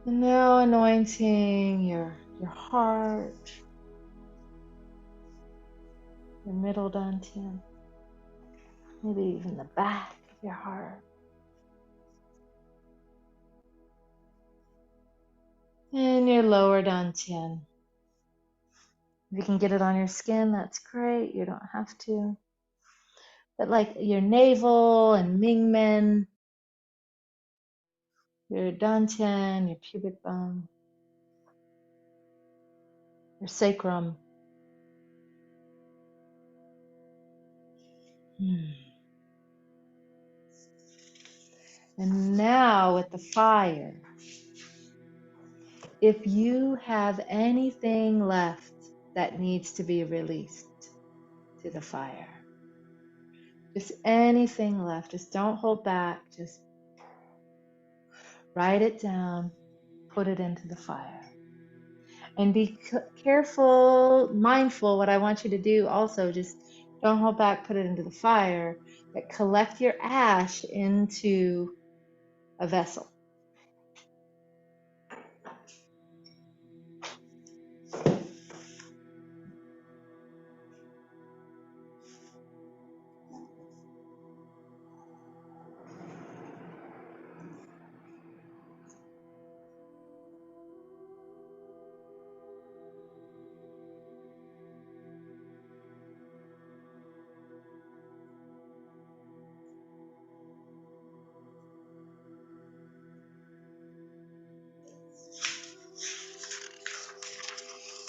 And now anointing your heart, your middle dantian, maybe even the back of your heart. And your lower dantian. If you can get it on your skin, that's great. You don't have to. But like your navel and mingmen, your dantian, your pubic bone, your sacrum. And now with the fire, if you have anything left that needs to be released to the fire, just anything left, just don't hold back, just write it down, put it into the fire. And be careful, mindful. What I want you to do also, just don't hold back, put it into the fire, but collect your ash into a vessel.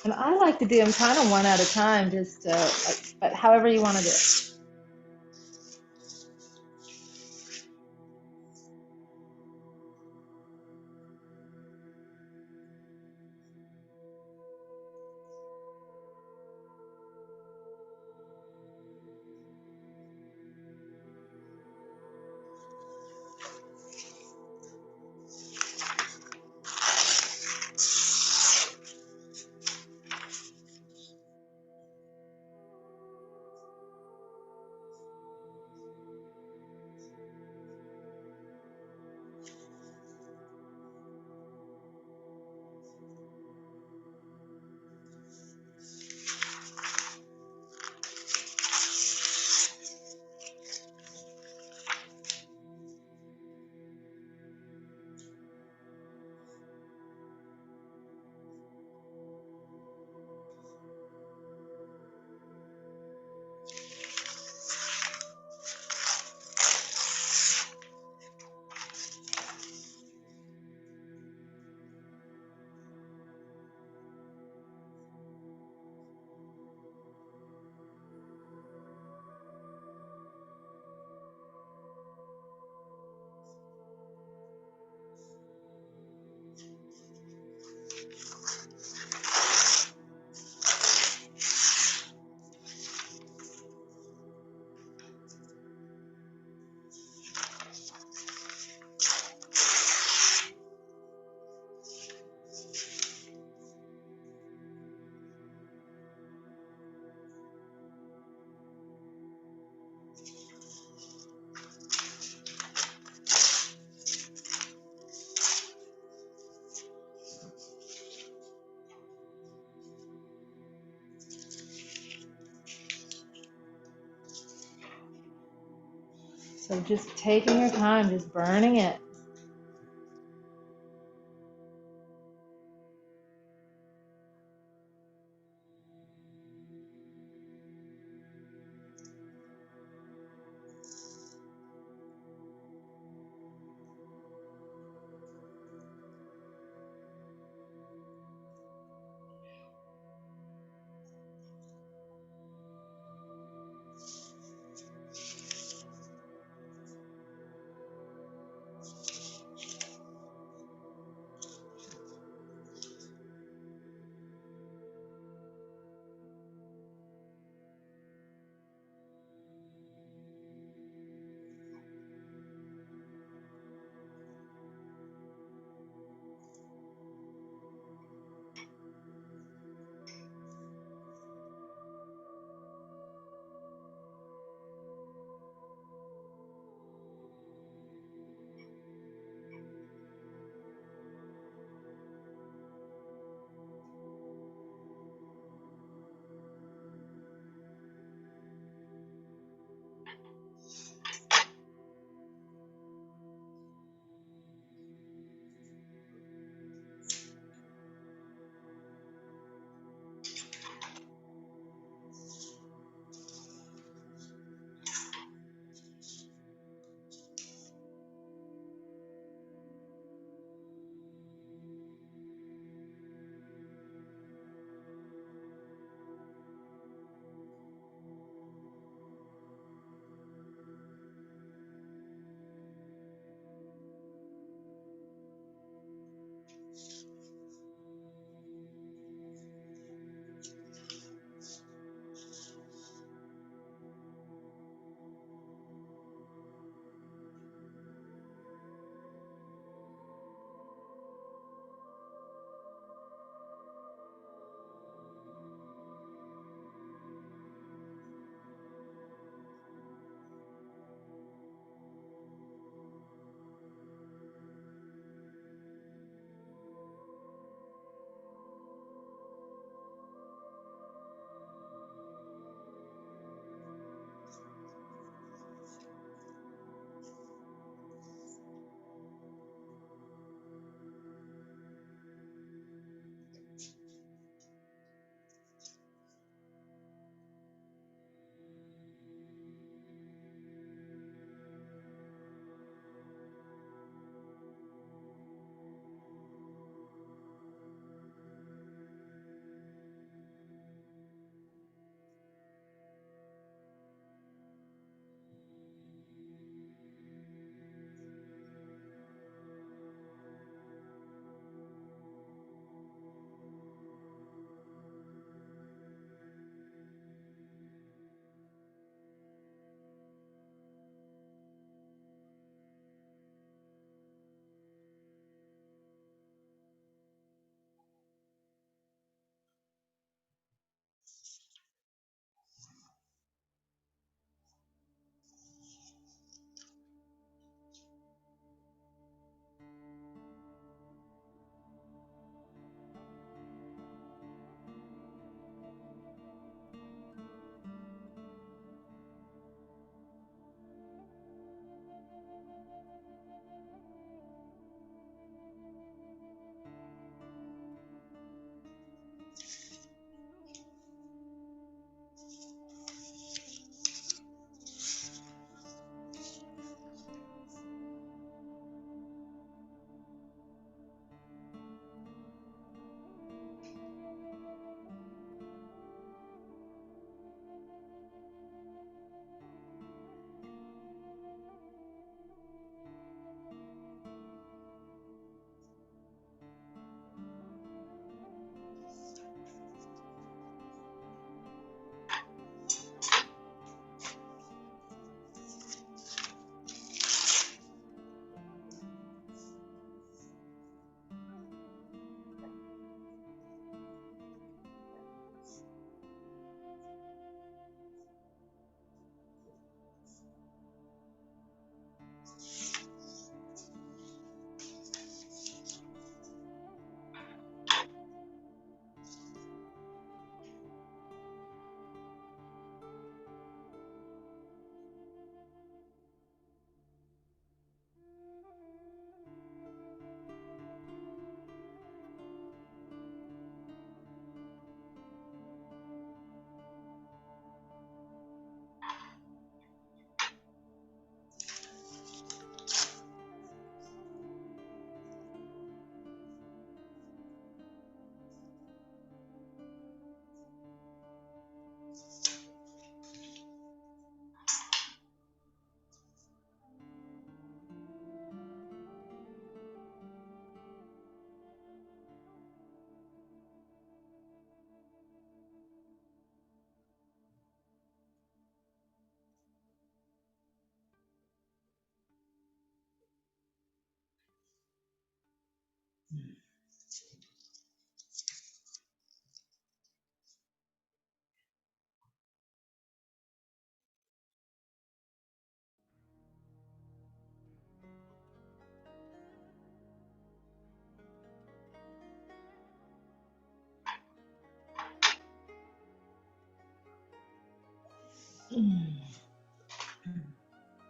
And I like to do them kind of one at a time, just but however you want to do it. So just taking your time, just burning it.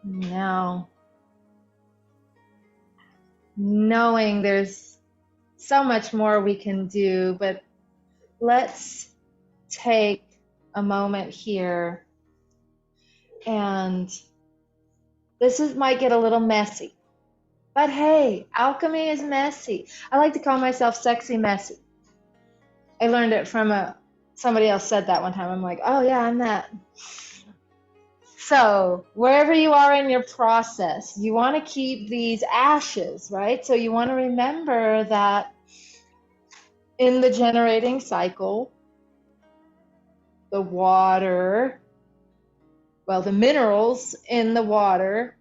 Now, knowing there's so much more we can do, but let's take a moment here, and might get a little messy. But hey, alchemy is messy. I like to call myself sexy messy. I learned it from somebody else said that one time. I'm like, oh yeah, I'm that. So wherever you are in your process, you want to keep these ashes, right? So you want to remember that in the generating cycle, the water, well, the minerals in the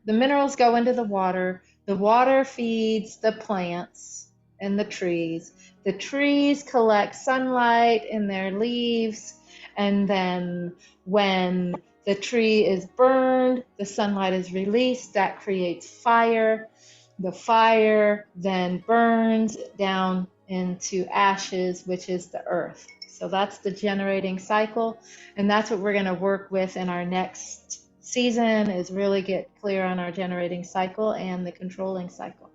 minerals go into the water feeds the plants and the trees. The trees collect sunlight in their leaves, and then when the tree is burned, the sunlight is released, that creates fire. The fire then burns down into ashes, which is the earth. So that's the generating cycle, and that's what we're going to work with in our next season, is really get clear on our generating cycle and the controlling cycle.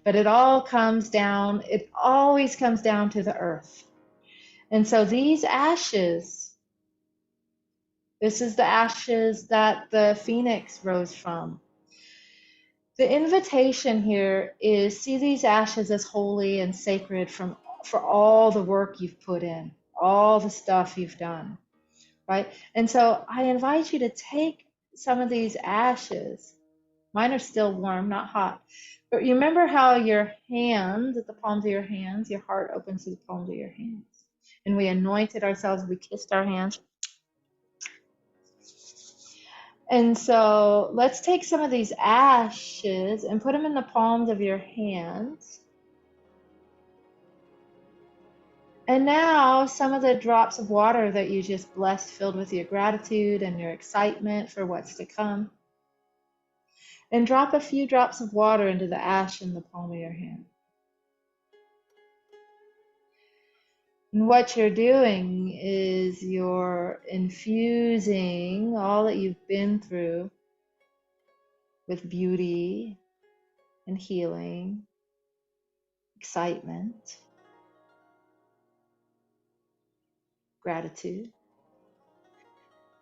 But it always comes down to the earth. And so these ashes, this is the ashes that the phoenix rose from. The invitation here is see these ashes as holy and sacred for all the work you've put in, all the stuff you've done, right? And so I invite you to take some of these ashes. Mine are still warm, not hot. But remember how your hands, at the palms of your hands, your heart opens to the palms of your hands. And we anointed ourselves, we kissed our hands. And so let's take some of these ashes and put them in the palms of your hands. And now some of the drops of water that you just blessed, filled with your gratitude and your excitement for what's to come. And drop a few drops of water into the ash in the palm of your hand. And what you're doing is you're infusing all that you've been through with beauty and healing, excitement, gratitude.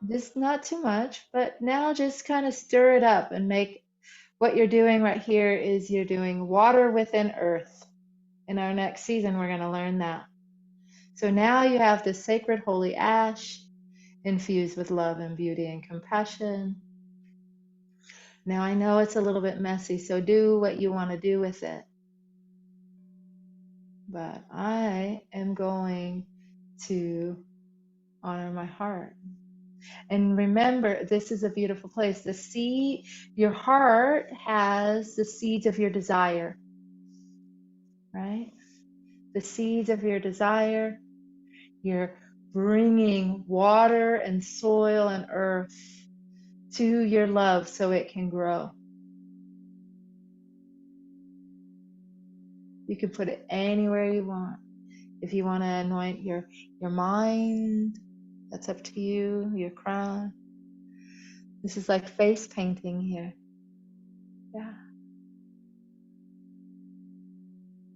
Just not too much, but now just kind of stir it up and make what you're doing right here is you're doing water within earth. In our next season, we're going to learn that. So now you have this sacred holy ash infused with love and beauty and compassion. Now I know it's a little bit messy, so do what you want to do with it. But I am going to honor my heart. And remember, this is a beautiful place. Your heart has the seeds of your desire, right? The seeds of your desire. You're bringing water and soil and earth to your love so it can grow. You can put it anywhere you want. If you want to anoint your mind, that's up to you, your crown. This is like face painting here. Yeah.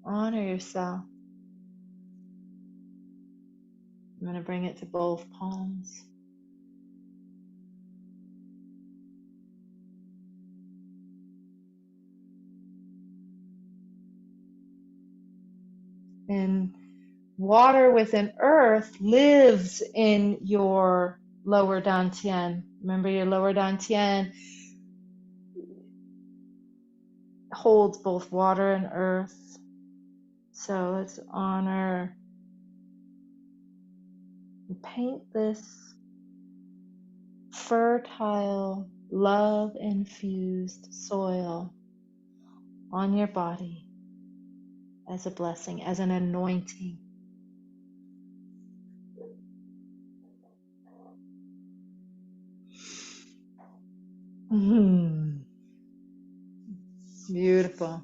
Honor yourself. I'm going to bring it to both palms. And water within earth lives in your lower dantian. Remember, your lower dantian holds both water and earth. So let's honor and paint this fertile, love-infused soil on your body as a blessing, as an anointing. Beautiful.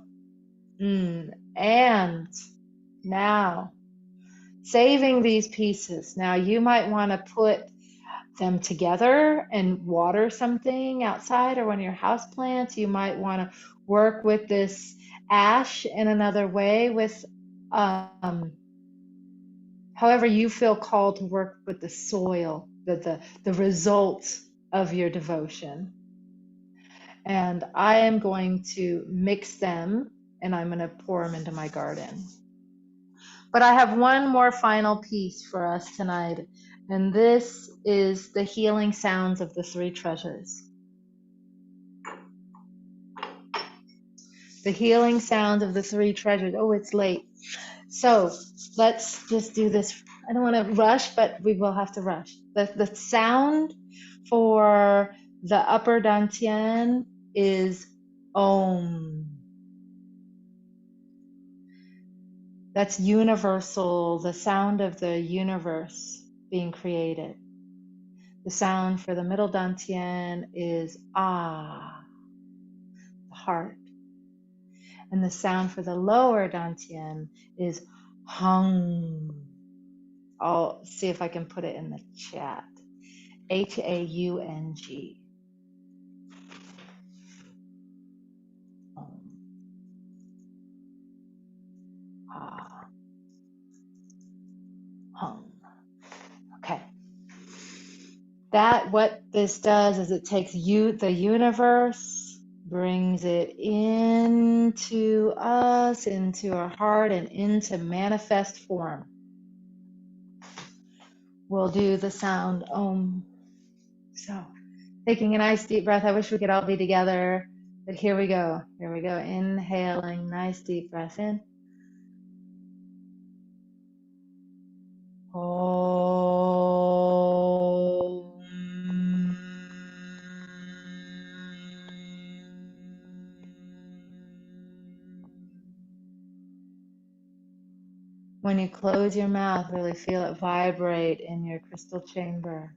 And now, saving these pieces. Now, you might want to put them together and water something outside or one of your house plants. You might want to work with this ash in another way with however you feel called to work with the soil, the results of your devotion. And I am going to mix them and I'm going to pour them into my garden. But I have one more final piece for us tonight, and this is the healing sounds of the three treasures. The healing sounds of the three treasures. Oh, it's late. So let's just do this. I don't want to rush, but we will have to rush. The sound for the upper dantian is Om. That's universal, the sound of the universe being created. The sound for the middle dantian is Ah, the heart. And the sound for the lower dantian is Hung. I'll see if I can put it in the chat. Haung. Ah, hung. Okay. What this does is it takes the universe, brings it into us, into our heart, and into manifest form. We'll do the sound Om. So, taking a nice deep breath. I wish we could all be together, but here we go. Here we go. Inhaling, nice deep breath in. When you close your mouth, really feel it vibrate in your crystal chamber.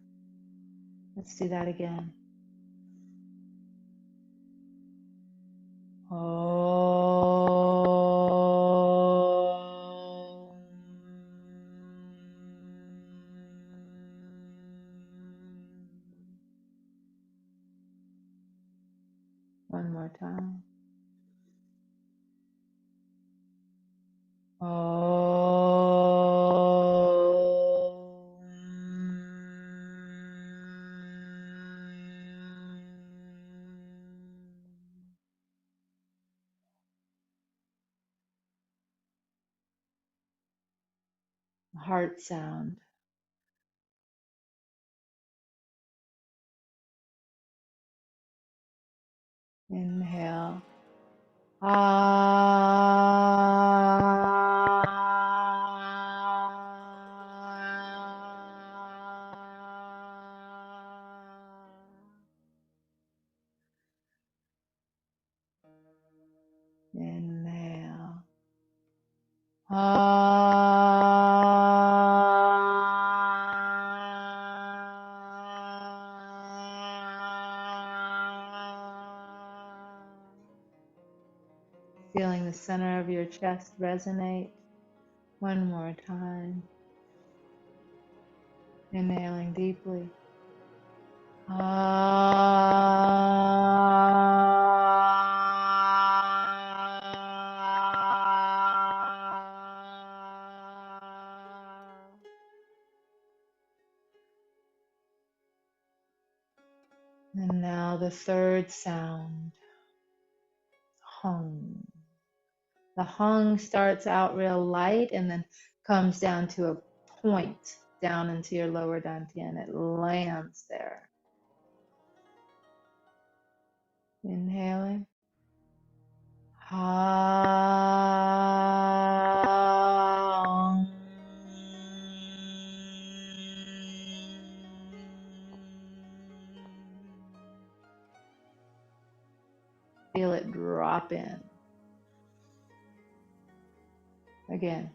Let's do that again. One more time. Heart sound. Inhale. Inhale. Feeling the center of your chest resonate. One more time. Inhaling deeply. And now the third sound, hung. The hung starts out real light and then comes down to a point down into your lower dantian. It lands there. Inhaling. Hung. Feel it drop in. Again.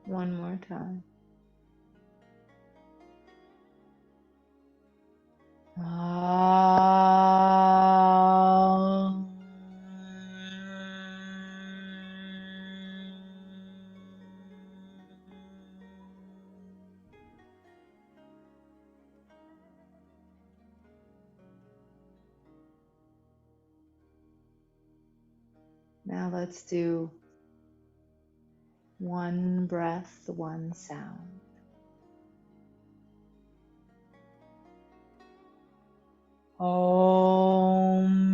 One more time. Now let's do one breath, one sound. Om.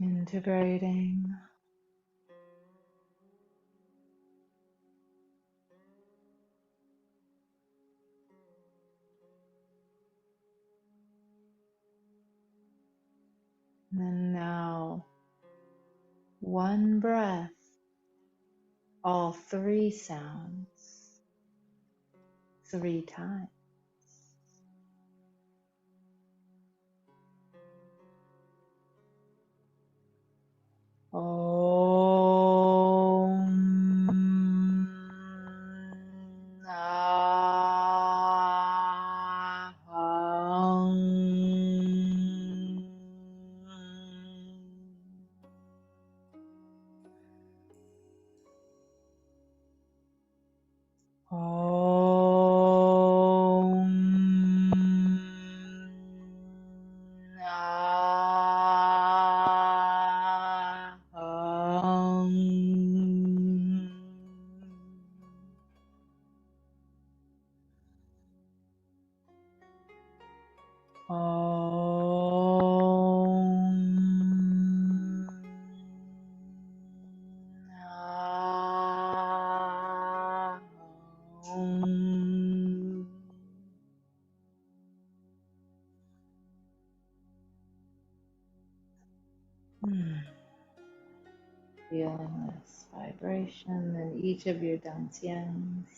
Integrating. And now, one breath, all three sounds, 3 times. Om. Aham. Om. Aham. Om. Aham. Feeling this vibration in each of your dantians.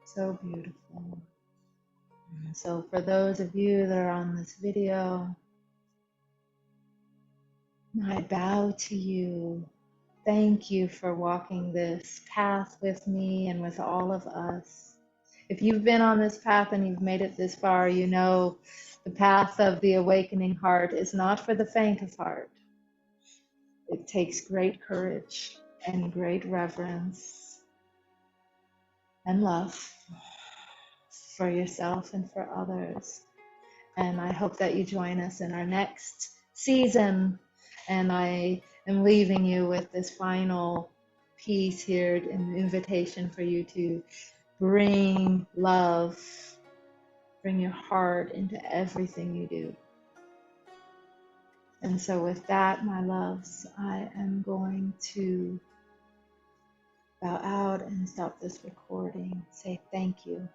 So beautiful. So for those of you that are on this video, I bow to you. Thank you for walking this path with me and with all of us. If you've been on this path and you've made it this far, you know the path of the awakening heart is not for the faint of heart. It takes great courage and great reverence and love for yourself and for others. And I hope that you join us in our next season. And I am leaving you with this final piece here, an invitation for you to bring love, bring your heart into everything you do. And so with that, my loves, I am going to bow out and stop this recording. Say thank you.